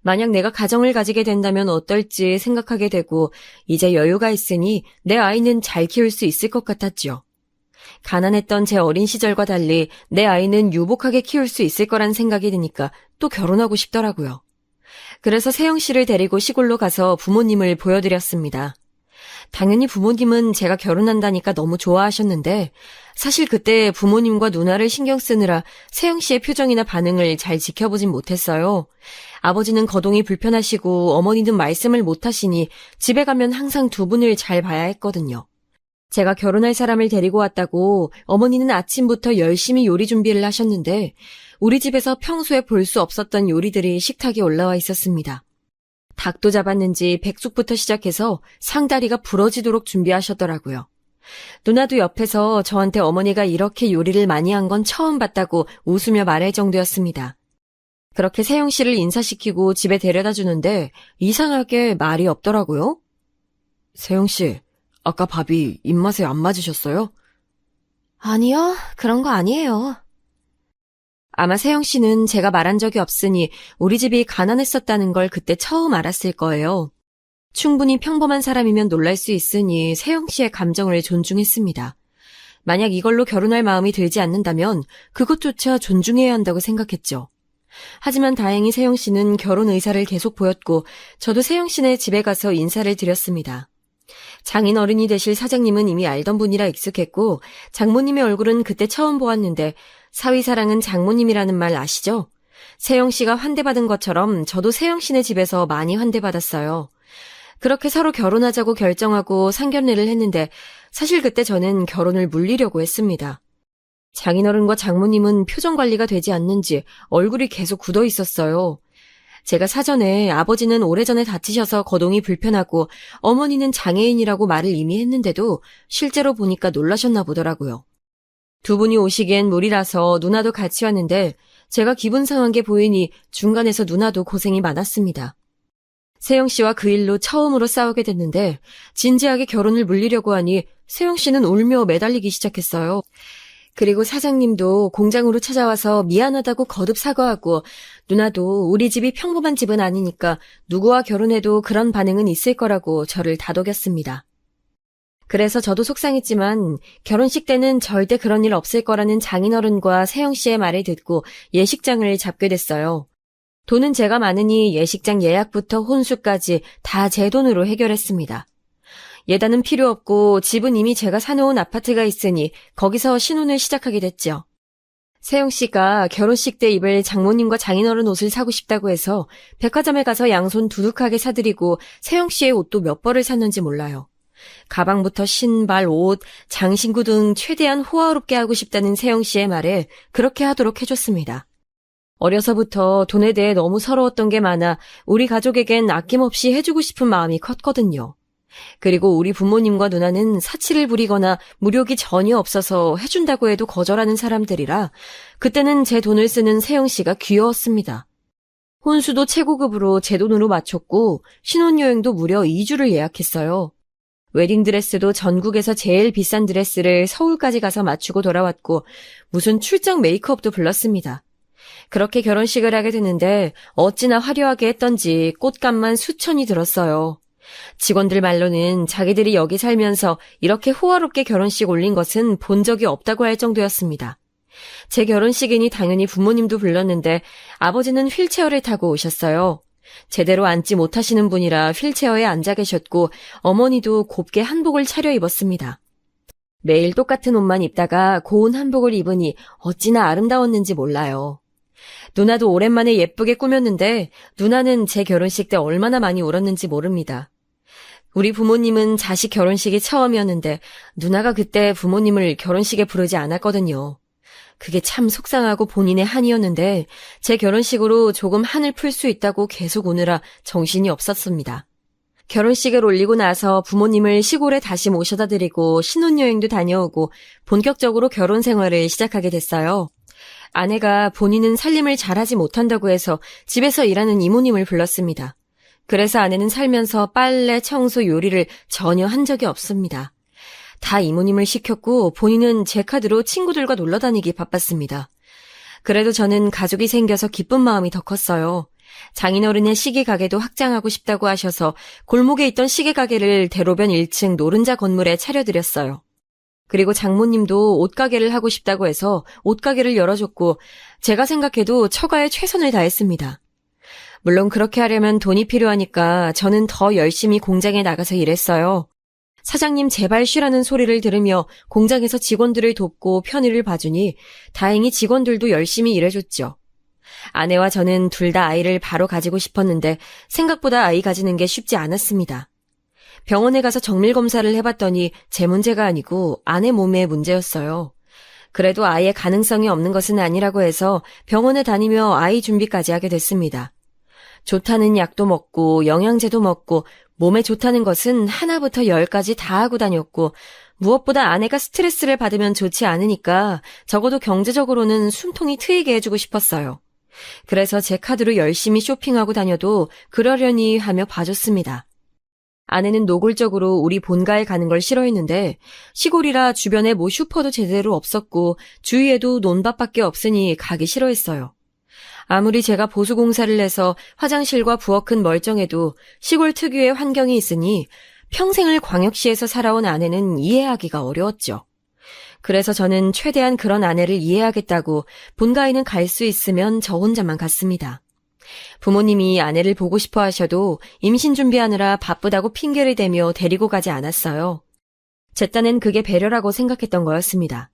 만약 내가 가정을 가지게 된다면 어떨지 생각하게 되고 이제 여유가 있으니 내 아이는 잘 키울 수 있을 것 같았죠. 가난했던 제 어린 시절과 달리 내 아이는 유복하게 키울 수 있을 거란 생각이 드니까 또 결혼하고 싶더라고요. 그래서 세영 씨를 데리고 시골로 가서 부모님을 보여드렸습니다. 당연히 부모님은 제가 결혼한다니까 너무 좋아하셨는데 사실 그때 부모님과 누나를 신경 쓰느라 세영 씨의 표정이나 반응을 잘 지켜보진 못했어요. 아버지는 거동이 불편하시고 어머니는 말씀을 못하시니 집에 가면 항상 두 분을 잘 봐야 했거든요. 제가 결혼할 사람을 데리고 왔다고 어머니는 아침부터 열심히 요리 준비를 하셨는데 우리 집에서 평소에 볼 수 없었던 요리들이 식탁에 올라와 있었습니다. 닭도 잡았는지 백숙부터 시작해서 상다리가 부러지도록 준비하셨더라고요. 누나도 옆에서 저한테 어머니가 이렇게 요리를 많이 한 건 처음 봤다고 웃으며 말할 정도였습니다. 그렇게 세영 씨를 인사시키고 집에 데려다 주는데 이상하게 말이 없더라고요. 세영 씨, 아까 밥이 입맛에 안 맞으셨어요? 아니요, 그런 거 아니에요. 아마 세영 씨는 제가 말한 적이 없으니 우리 집이 가난했었다는 걸 그때 처음 알았을 거예요. 충분히 평범한 사람이면 놀랄 수 있으니 세영 씨의 감정을 존중했습니다. 만약 이걸로 결혼할 마음이 들지 않는다면 그것조차 존중해야 한다고 생각했죠. 하지만 다행히 세영 씨는 결혼 의사를 계속 보였고 저도 세영 씨네 집에 가서 인사를 드렸습니다. 장인어른이 되실 사장님은 이미 알던 분이라 익숙했고 장모님의 얼굴은 그때 처음 보았는데 사위사랑은 장모님이라는 말 아시죠? 세영 씨가 환대받은 것처럼 저도 세영 씨네 집에서 많이 환대받았어요. 그렇게 서로 결혼하자고 결정하고 상견례를 했는데 사실 그때 저는 결혼을 물리려고 했습니다. 장인어른과 장모님은 표정 관리가 되지 않는지 얼굴이 계속 굳어 있었어요. 제가 사전에 아버지는 오래전에 다치셔서 거동이 불편하고 어머니는 장애인이라고 말을 이미 했는데도 실제로 보니까 놀라셨나 보더라고요. 두 분이 오시기엔 무리라서 누나도 같이 왔는데 제가 기분 상한 게 보이니 중간에서 누나도 고생이 많았습니다. 세영 씨와 그 일로 처음으로 싸우게 됐는데 진지하게 결혼을 물리려고 하니 세영 씨는 울며 매달리기 시작했어요. 그리고 사장님도 공장으로 찾아와서 미안하다고 거듭 사과하고 누나도 우리 집이 평범한 집은 아니니까 누구와 결혼해도 그런 반응은 있을 거라고 저를 다독였습니다. 그래서 저도 속상했지만 결혼식 때는 절대 그런 일 없을 거라는 장인어른과 세영 씨의 말을 듣고 예식장을 잡게 됐어요. 돈은 제가 많으니 예식장 예약부터 혼수까지 다 제 돈으로 해결했습니다. 예단은 필요 없고 집은 이미 제가 사놓은 아파트가 있으니 거기서 신혼을 시작하게 됐죠. 세영 씨가 결혼식 때 입을 장모님과 장인어른 옷을 사고 싶다고 해서 백화점에 가서 양손 두둑하게 사드리고 세영 씨의 옷도 몇 벌을 샀는지 몰라요. 가방부터 신발, 옷, 장신구 등 최대한 호화롭게 하고 싶다는 세영 씨의 말에 그렇게 하도록 해줬습니다. 어려서부터 돈에 대해 너무 서러웠던 게 많아 우리 가족에겐 아낌없이 해주고 싶은 마음이 컸거든요. 그리고 우리 부모님과 누나는 사치를 부리거나 무력이 전혀 없어서 해준다고 해도 거절하는 사람들이라 그때는 제 돈을 쓰는 세영 씨가 귀여웠습니다. 혼수도 최고급으로 제 돈으로 마쳤고 신혼여행도 무려 2주를 예약했어요. 웨딩드레스도 전국에서 제일 비싼 드레스를 서울까지 가서 맞추고 돌아왔고 무슨 출장 메이크업도 불렀습니다. 그렇게 결혼식을 하게 됐는데 어찌나 화려하게 했던지 꽃값만 수천이 들었어요. 직원들 말로는 자기들이 여기 살면서 이렇게 호화롭게 결혼식 올린 것은 본 적이 없다고 할 정도였습니다. 제 결혼식이니 당연히 부모님도 불렀는데 아버지는 휠체어를 타고 오셨어요. 제대로 앉지 못하시는 분이라 휠체어에 앉아 계셨고 어머니도 곱게 한복을 차려입었습니다. 매일 똑같은 옷만 입다가 고운 한복을 입으니 어찌나 아름다웠는지 몰라요. 누나도 오랜만에 예쁘게 꾸몄는데 누나는 제 결혼식 때 얼마나 많이 울었는지 모릅니다. 우리 부모님은 자식 결혼식이 처음이었는데 누나가 그때 부모님을 결혼식에 부르지 않았거든요. 그게 참 속상하고 본인의 한이었는데 제 결혼식으로 조금 한을 풀 수 있다고 계속 오느라 정신이 없었습니다. 결혼식을 올리고 나서 부모님을 시골에 다시 모셔다 드리고 신혼여행도 다녀오고 본격적으로 결혼 생활을 시작하게 됐어요. 아내가 본인은 살림을 잘하지 못한다고 해서 집에서 일하는 이모님을 불렀습니다. 그래서 아내는 살면서 빨래, 청소, 요리를 전혀 한 적이 없습니다. 다 이모님을 시켰고 본인은 제 카드로 친구들과 놀러 다니기 바빴습니다. 그래도 저는 가족이 생겨서 기쁜 마음이 더 컸어요. 장인어른의 시계 가게도 확장하고 싶다고 하셔서 골목에 있던 시계 가게를 대로변 1층 노른자 건물에 차려드렸어요. 그리고 장모님도 옷가게를 하고 싶다고 해서 옷가게를 열어줬고 제가 생각해도 처가에 최선을 다했습니다. 물론 그렇게 하려면 돈이 필요하니까 저는 더 열심히 공장에 나가서 일했어요. 사장님 제발 쉬라는 소리를 들으며 공장에서 직원들을 돕고 편의를 봐주니 다행히 직원들도 열심히 일해줬죠. 아내와 저는 둘 다 아이를 바로 가지고 싶었는데 생각보다 아이 가지는 게 쉽지 않았습니다. 병원에 가서 정밀 검사를 해봤더니 제 문제가 아니고 아내 몸의 문제였어요. 그래도 아이의 가능성이 없는 것은 아니라고 해서 병원에 다니며 아이 준비까지 하게 됐습니다. 좋다는 약도 먹고 영양제도 먹고 몸에 좋다는 것은 하나부터 10까지 다 하고 다녔고 무엇보다 아내가 스트레스를 받으면 좋지 않으니까 적어도 경제적으로는 숨통이 트이게 해주고 싶었어요. 그래서 제 카드로 열심히 쇼핑하고 다녀도 그러려니 하며 봐줬습니다. 아내는 노골적으로 우리 본가에 가는 걸 싫어했는데 시골이라 주변에 뭐 슈퍼도 제대로 없었고 주위에도 논밭밖에 없으니 가기 싫어했어요. 아무리 제가 보수공사를 해서 화장실과 부엌은 멀쩡해도 시골 특유의 환경이 있으니 평생을 광역시에서 살아온 아내는 이해하기가 어려웠죠. 그래서 저는 최대한 그런 아내를 이해하겠다고 본가에는 갈 수 있으면 저 혼자만 갔습니다. 부모님이 아내를 보고 싶어 하셔도 임신 준비하느라 바쁘다고 핑계를 대며 데리고 가지 않았어요. 제 딴엔 그게 배려라고 생각했던 거였습니다.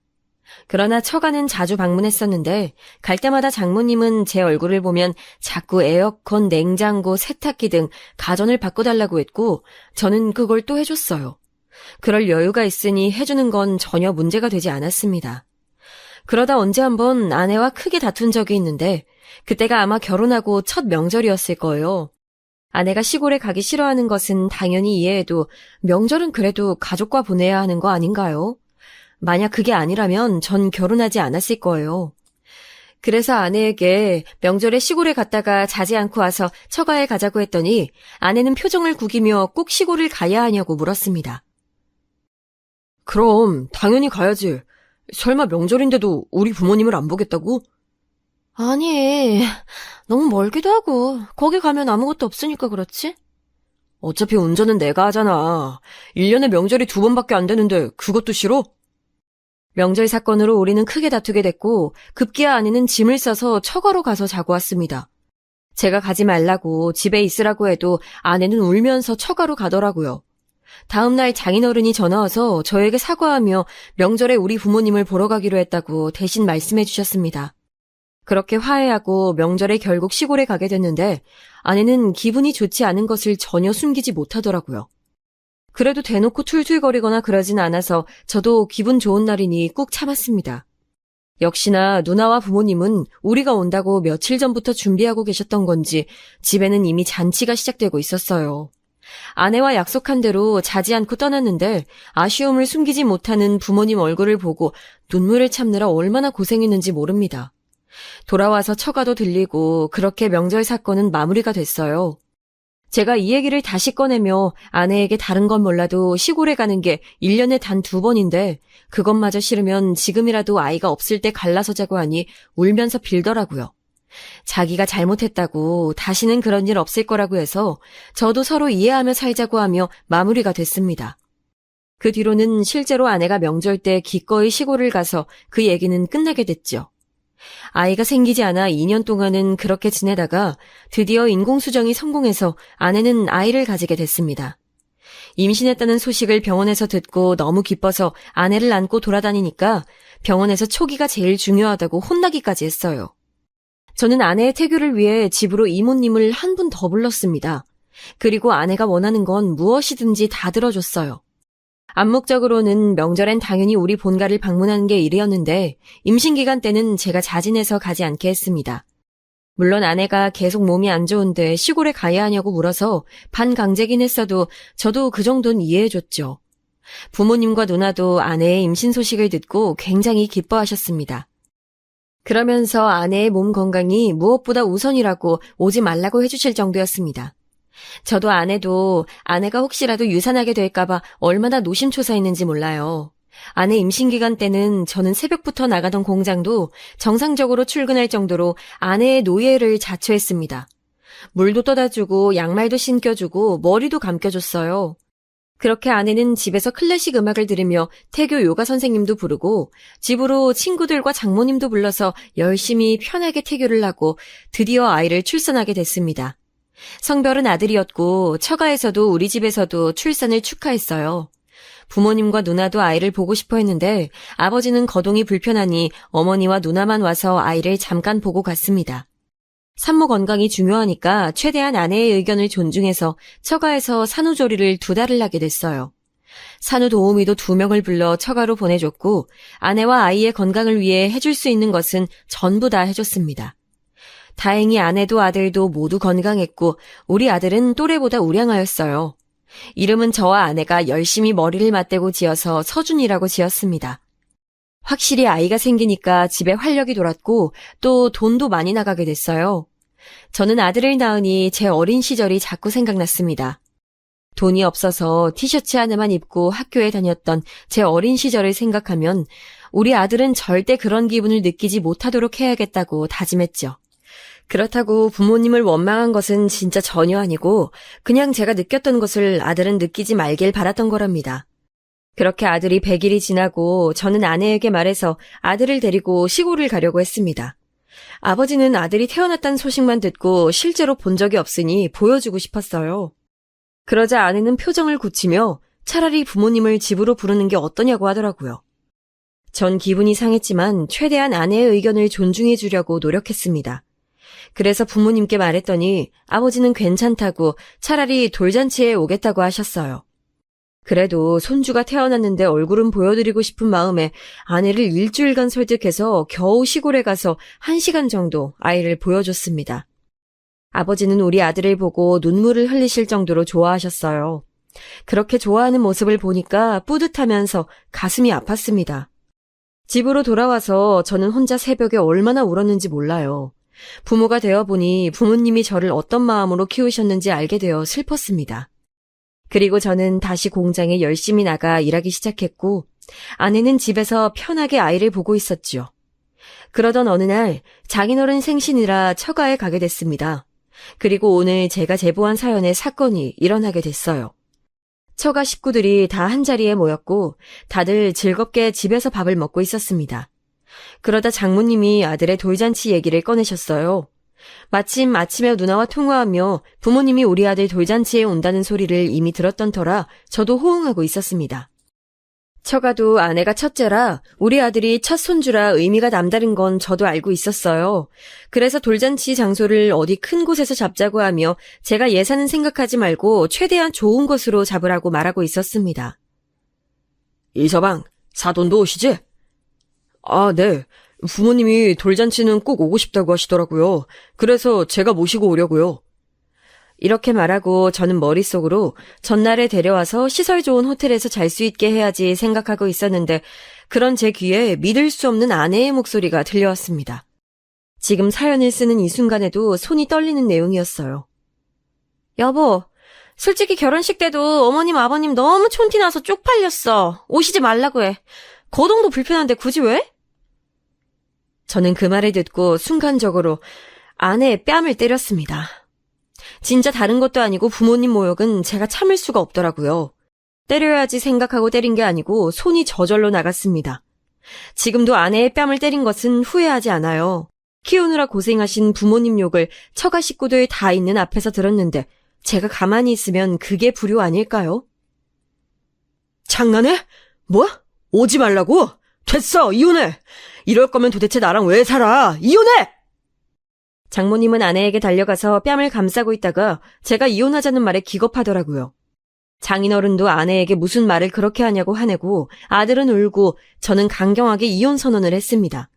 그러나 처가는 자주 방문했었는데 갈 때마다 장모님은 제 얼굴을 보면 자꾸 에어컨, 냉장고, 세탁기 등 가전을 바꿔달라고 했고 저는 그걸 또 해줬어요. 그럴 여유가 있으니 해주는 건 전혀 문제가 되지 않았습니다. 그러다 언제 한번 아내와 크게 다툰 적이 있는데 그때가 아마 결혼하고 첫 명절이었을 거예요. 아내가 시골에 가기 싫어하는 것은 당연히 이해해도 명절은 그래도 가족과 보내야 하는 거 아닌가요? 만약 그게 아니라면 전 결혼하지 않았을 거예요. 그래서 아내에게 명절에 시골에 갔다가 자지 않고 와서 처가에 가자고 했더니 아내는 표정을 구기며 꼭 시골을 가야 하냐고 물었습니다. 그럼 당연히 가야지. 설마 명절인데도 우리 부모님을 안 보겠다고? 아니, 너무 멀기도 하고 거기 가면 아무것도 없으니까 그렇지? 어차피 운전은 내가 하잖아. 1년에 명절이 2번밖에 안 되는데 그것도 싫어? 명절 사건으로 우리는 크게 다투게 됐고 급기야 아내는 짐을 싸서 처가로 가서 자고 왔습니다. 제가 가지 말라고 집에 있으라고 해도 아내는 울면서 처가로 가더라고요. 다음 날 장인어른이 전화와서 저에게 사과하며 명절에 우리 부모님을 보러 가기로 했다고 대신 말씀해 주셨습니다. 그렇게 화해하고 명절에 결국 시골에 가게 됐는데 아내는 기분이 좋지 않은 것을 전혀 숨기지 못하더라고요. 그래도 대놓고 툴툴거리거나 그러진 않아서 저도 기분 좋은 날이니 꾹 참았습니다. 역시나 누나와 부모님은 우리가 온다고 며칠 전부터 준비하고 계셨던 건지 집에는 이미 잔치가 시작되고 있었어요. 아내와 약속한 대로 자지 않고 떠났는데 아쉬움을 숨기지 못하는 부모님 얼굴을 보고 눈물을 참느라 얼마나 고생했는지 모릅니다. 돌아와서 처가도 들리고 그렇게 명절 사건은 마무리가 됐어요. 제가 이 얘기를 다시 꺼내며 아내에게 다른 건 몰라도 시골에 가는 게 1년에 단 2번인데 그것마저 싫으면 지금이라도 아이가 없을 때 갈라서자고 하니 울면서 빌더라고요. 자기가 잘못했다고 다시는 그런 일 없을 거라고 해서 저도 서로 이해하며 살자고 하며 마무리가 됐습니다. 그 뒤로는 실제로 아내가 명절 때 기꺼이 시골을 가서 그 얘기는 끝나게 됐죠. 아이가 생기지 않아 2년 동안은 그렇게 지내다가 드디어 인공수정이 성공해서 아내는 아이를 가지게 됐습니다. 임신했다는 소식을 병원에서 듣고 너무 기뻐서 아내를 안고 돌아다니니까 병원에서 초기가 제일 중요하다고 혼나기까지 했어요. 저는 아내의 태교를 위해 집으로 이모님을 한 분 더 불렀습니다. 그리고 아내가 원하는 건 무엇이든지 다 들어줬어요. 암묵적으로는 명절엔 당연히 우리 본가를 방문하는 게 일이었는데 임신기간 때는 제가 자진해서 가지 않게 했습니다. 물론 아내가 계속 몸이 안 좋은데 시골에 가야 하냐고 물어서 반강제긴 했어도 저도 그 정도는 이해해줬죠. 부모님과 누나도 아내의 임신 소식을 듣고 굉장히 기뻐하셨습니다. 그러면서 아내의 몸 건강이 무엇보다 우선이라고 오지 말라고 해주실 정도였습니다. 저도 아내도 아내가 혹시라도 유산하게 될까봐 얼마나 노심초사했는지 몰라요. 아내 임신기간 때는 저는 새벽부터 나가던 공장도 정상적으로 출근할 정도로 아내의 노예를 자처했습니다. 물도 떠다주고 양말도 신겨주고 머리도 감겨줬어요. 그렇게 아내는 집에서 클래식 음악을 들으며 태교 요가 선생님도 부르고 집으로 친구들과 장모님도 불러서 열심히 편하게 태교를 하고 드디어 아이를 출산하게 됐습니다. 성별은 아들이었고 처가에서도 우리 집에서도 출산을 축하했어요. 부모님과 누나도 아이를 보고 싶어 했는데 아버지는 거동이 불편하니 어머니와 누나만 와서 아이를 잠깐 보고 갔습니다. 산모 건강이 중요하니까 최대한 아내의 의견을 존중해서 처가에서 산후조리를 2달을 하게 됐어요. 산후도우미도 2명을 불러 처가로 보내줬고 아내와 아이의 건강을 위해 해줄 수 있는 것은 전부 다 해줬습니다. 다행히 아내도 아들도 모두 건강했고 우리 아들은 또래보다 우량하였어요. 이름은 저와 아내가 열심히 머리를 맞대고 지어서 서준이라고 지었습니다. 확실히 아이가 생기니까 집에 활력이 돌았고 또 돈도 많이 나가게 됐어요. 저는 아들을 낳으니 제 어린 시절이 자꾸 생각났습니다. 돈이 없어서 티셔츠 하나만 입고 학교에 다녔던 제 어린 시절을 생각하면 우리 아들은 절대 그런 기분을 느끼지 못하도록 해야겠다고 다짐했죠. 그렇다고 부모님을 원망한 것은 진짜 전혀 아니고 그냥 제가 느꼈던 것을 아들은 느끼지 말길 바랐던 거랍니다. 그렇게 아들이 100일이 지나고 저는 아내에게 말해서 아들을 데리고 시골을 가려고 했습니다. 아버지는 아들이 태어났다는 소식만 듣고 실제로 본 적이 없으니 보여주고 싶었어요. 그러자 아내는 표정을 굳히며 차라리 부모님을 집으로 부르는 게 어떠냐고 하더라고요. 전 기분이 상했지만 최대한 아내의 의견을 존중해 주려고 노력했습니다. 그래서 부모님께 말했더니 아버지는 괜찮다고 차라리 돌잔치에 오겠다고 하셨어요. 그래도 손주가 태어났는데 얼굴은 보여드리고 싶은 마음에 아내를 일주일간 설득해서 겨우 시골에 가서 1시간 정도 아이를 보여줬습니다. 아버지는 우리 아들을 보고 눈물을 흘리실 정도로 좋아하셨어요. 그렇게 좋아하는 모습을 보니까 뿌듯하면서 가슴이 아팠습니다. 집으로 돌아와서 저는 혼자 새벽에 얼마나 울었는지 몰라요. 부모가 되어보니 부모님이 저를 어떤 마음으로 키우셨는지 알게 되어 슬펐습니다. 그리고 저는 다시 공장에 열심히 나가 일하기 시작했고 아내는 집에서 편하게 아이를 보고 있었죠. 그러던 어느 날 장인어른 생신이라 처가에 가게 됐습니다. 그리고 오늘 제가 제보한 사연의 사건이 일어나게 됐어요. 처가 식구들이 다 한자리에 모였고 다들 즐겁게 집에서 밥을 먹고 있었습니다. 그러다 장모님이 아들의 돌잔치 얘기를 꺼내셨어요. 마침 아침에 누나와 통화하며 부모님이 우리 아들 돌잔치에 온다는 소리를 이미 들었던 터라 저도 호응하고 있었습니다. 처가도 아내가 첫째라 우리 아들이 첫 손주라 의미가 남다른 건 저도 알고 있었어요. 그래서 돌잔치 장소를 어디 큰 곳에서 잡자고 하며 제가 예산은 생각하지 말고 최대한 좋은 곳으로 잡으라고 말하고 있었습니다. 이서방, 사돈도 오시지? 아, 네. 부모님이 돌잔치는 꼭 오고 싶다고 하시더라고요. 그래서 제가 모시고 오려고요. 이렇게 말하고 저는 머릿속으로 전날에 데려와서 시설 좋은 호텔에서 잘 수 있게 해야지 생각하고 있었는데 그런 제 귀에 믿을 수 없는 아내의 목소리가 들려왔습니다. 지금 사연을 쓰는 이 순간에도 손이 떨리는 내용이었어요. 여보, 솔직히 결혼식 때도 어머님 아버님 너무 촌티나서 쪽팔렸어. 오시지 말라고 해. 거동도 불편한데 굳이 왜? 저는 그 말을 듣고 순간적으로 아내의 뺨을 때렸습니다. 진짜 다른 것도 아니고 부모님 모욕은 제가 참을 수가 없더라고요. 때려야지 생각하고 때린 게 아니고 손이 저절로 나갔습니다. 지금도 아내의 뺨을 때린 것은 후회하지 않아요. 키우느라 고생하신 부모님 욕을 처가 식구들 다 있는 앞에서 들었는데 제가 가만히 있으면 그게 불효 아닐까요? 장난해? 뭐? 오지 말라고? 됐어, 이혼해! 이럴 거면 도대체 나랑 왜 살아? 이혼해! 장모님은 아내에게 달려가서 뺨을 감싸고 있다가 제가 이혼하자는 말에 기겁하더라고요. 장인어른도 아내에게 무슨 말을 그렇게 하냐고 화내고 아들은 울고 저는 강경하게 이혼 선언을 했습니다.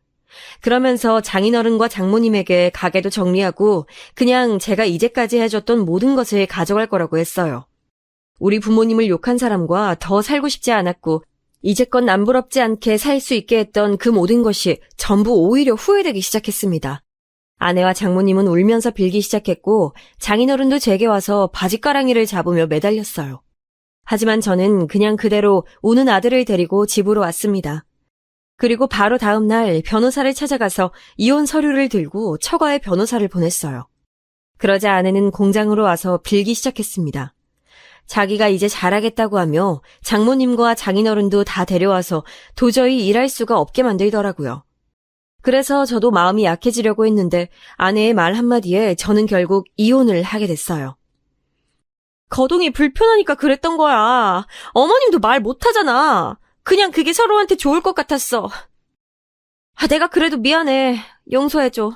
그러면서 장인어른과 장모님에게 가게도 정리하고 그냥 제가 이제까지 해줬던 모든 것을 가져갈 거라고 했어요. 우리 부모님을 욕한 사람과 더 살고 싶지 않았고 이제껏 남부럽지 않게 살 수 있게 했던 그 모든 것이 전부 오히려 후회되기 시작했습니다. 아내와 장모님은 울면서 빌기 시작했고 장인어른도 제게 와서 바짓가랑이를 잡으며 매달렸어요. 하지만 저는 그냥 그대로 우는 아들을 데리고 집으로 왔습니다. 그리고 바로 다음 날 변호사를 찾아가서 이혼 서류를 들고 처가에 변호사를 보냈어요. 그러자 아내는 공장으로 와서 빌기 시작했습니다. 자기가 이제 잘하겠다고 하며 장모님과 장인어른도 다 데려와서 도저히 일할 수가 없게 만들더라고요. 그래서 저도 마음이 약해지려고 했는데 아내의 말 한마디에 저는 결국 이혼을 하게 됐어요. 거동이 불편하니까 그랬던 거야. 어머님도 말 못하잖아. 그냥 그게 서로한테 좋을 것 같았어. 내가 그래도 미안해. 용서해줘.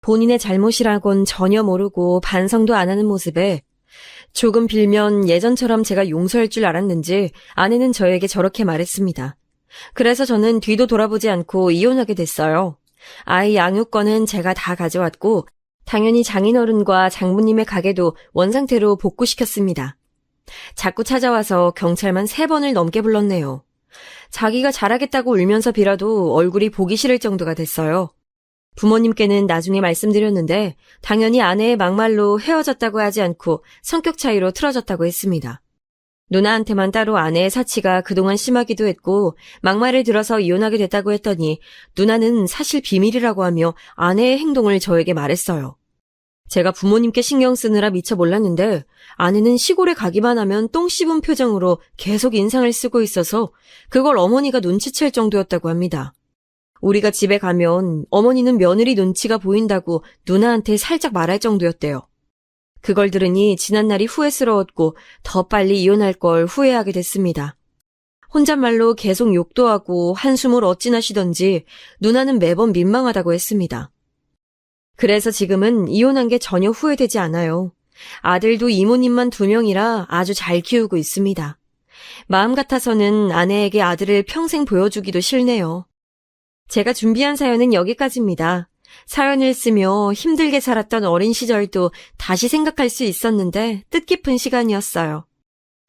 본인의 잘못이라곤 전혀 모르고 반성도 안 하는 모습에 조금 빌면 예전처럼 제가 용서할 줄 알았는지 아내는 저에게 저렇게 말했습니다. 그래서 저는 뒤도 돌아보지 않고 이혼하게 됐어요. 아이 양육권은 제가 다 가져왔고 당연히 장인어른과 장모님의 가게도 원상태로 복구시켰습니다. 자꾸 찾아와서 경찰만 3번을 넘게 불렀네요. 자기가 잘하겠다고 울면서 빌어도 얼굴이 보기 싫을 정도가 됐어요. 부모님께는 나중에 말씀드렸는데 당연히 아내의 막말로 헤어졌다고 하지 않고 성격 차이로 틀어졌다고 했습니다. 누나한테만 따로 아내의 사치가 그동안 심하기도 했고 막말을 들어서 이혼하게 됐다고 했더니 누나는 사실 비밀이라고 하며 아내의 행동을 저에게 말했어요. 제가 부모님께 신경 쓰느라 미처 몰랐는데 아내는 시골에 가기만 하면 똥 씹은 표정으로 계속 인상을 쓰고 있어서 그걸 어머니가 눈치챌 정도였다고 합니다. 우리가 집에 가면 어머니는 며느리 눈치가 보인다고 누나한테 살짝 말할 정도였대요. 그걸 들으니 지난날이 후회스러웠고 더 빨리 이혼할 걸 후회하게 됐습니다. 혼잣말로 계속 욕도 하고 한숨을 어찌나 쉬던지 누나는 매번 민망하다고 했습니다. 그래서 지금은 이혼한 게 전혀 후회되지 않아요. 아들도 이모님만 2명이라 아주 잘 키우고 있습니다. 마음 같아서는 아내에게 아들을 평생 보여주기도 싫네요. 제가 준비한 사연은 여기까지입니다. 사연을 쓰며 힘들게 살았던 어린 시절도 다시 생각할 수 있었는데 뜻깊은 시간이었어요.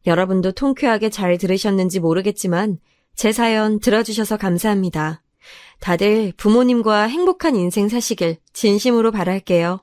여러분도 통쾌하게 잘 들으셨는지 모르겠지만 제 사연 들어주셔서 감사합니다. 다들 부모님과 행복한 인생 사시길 진심으로 바랄게요.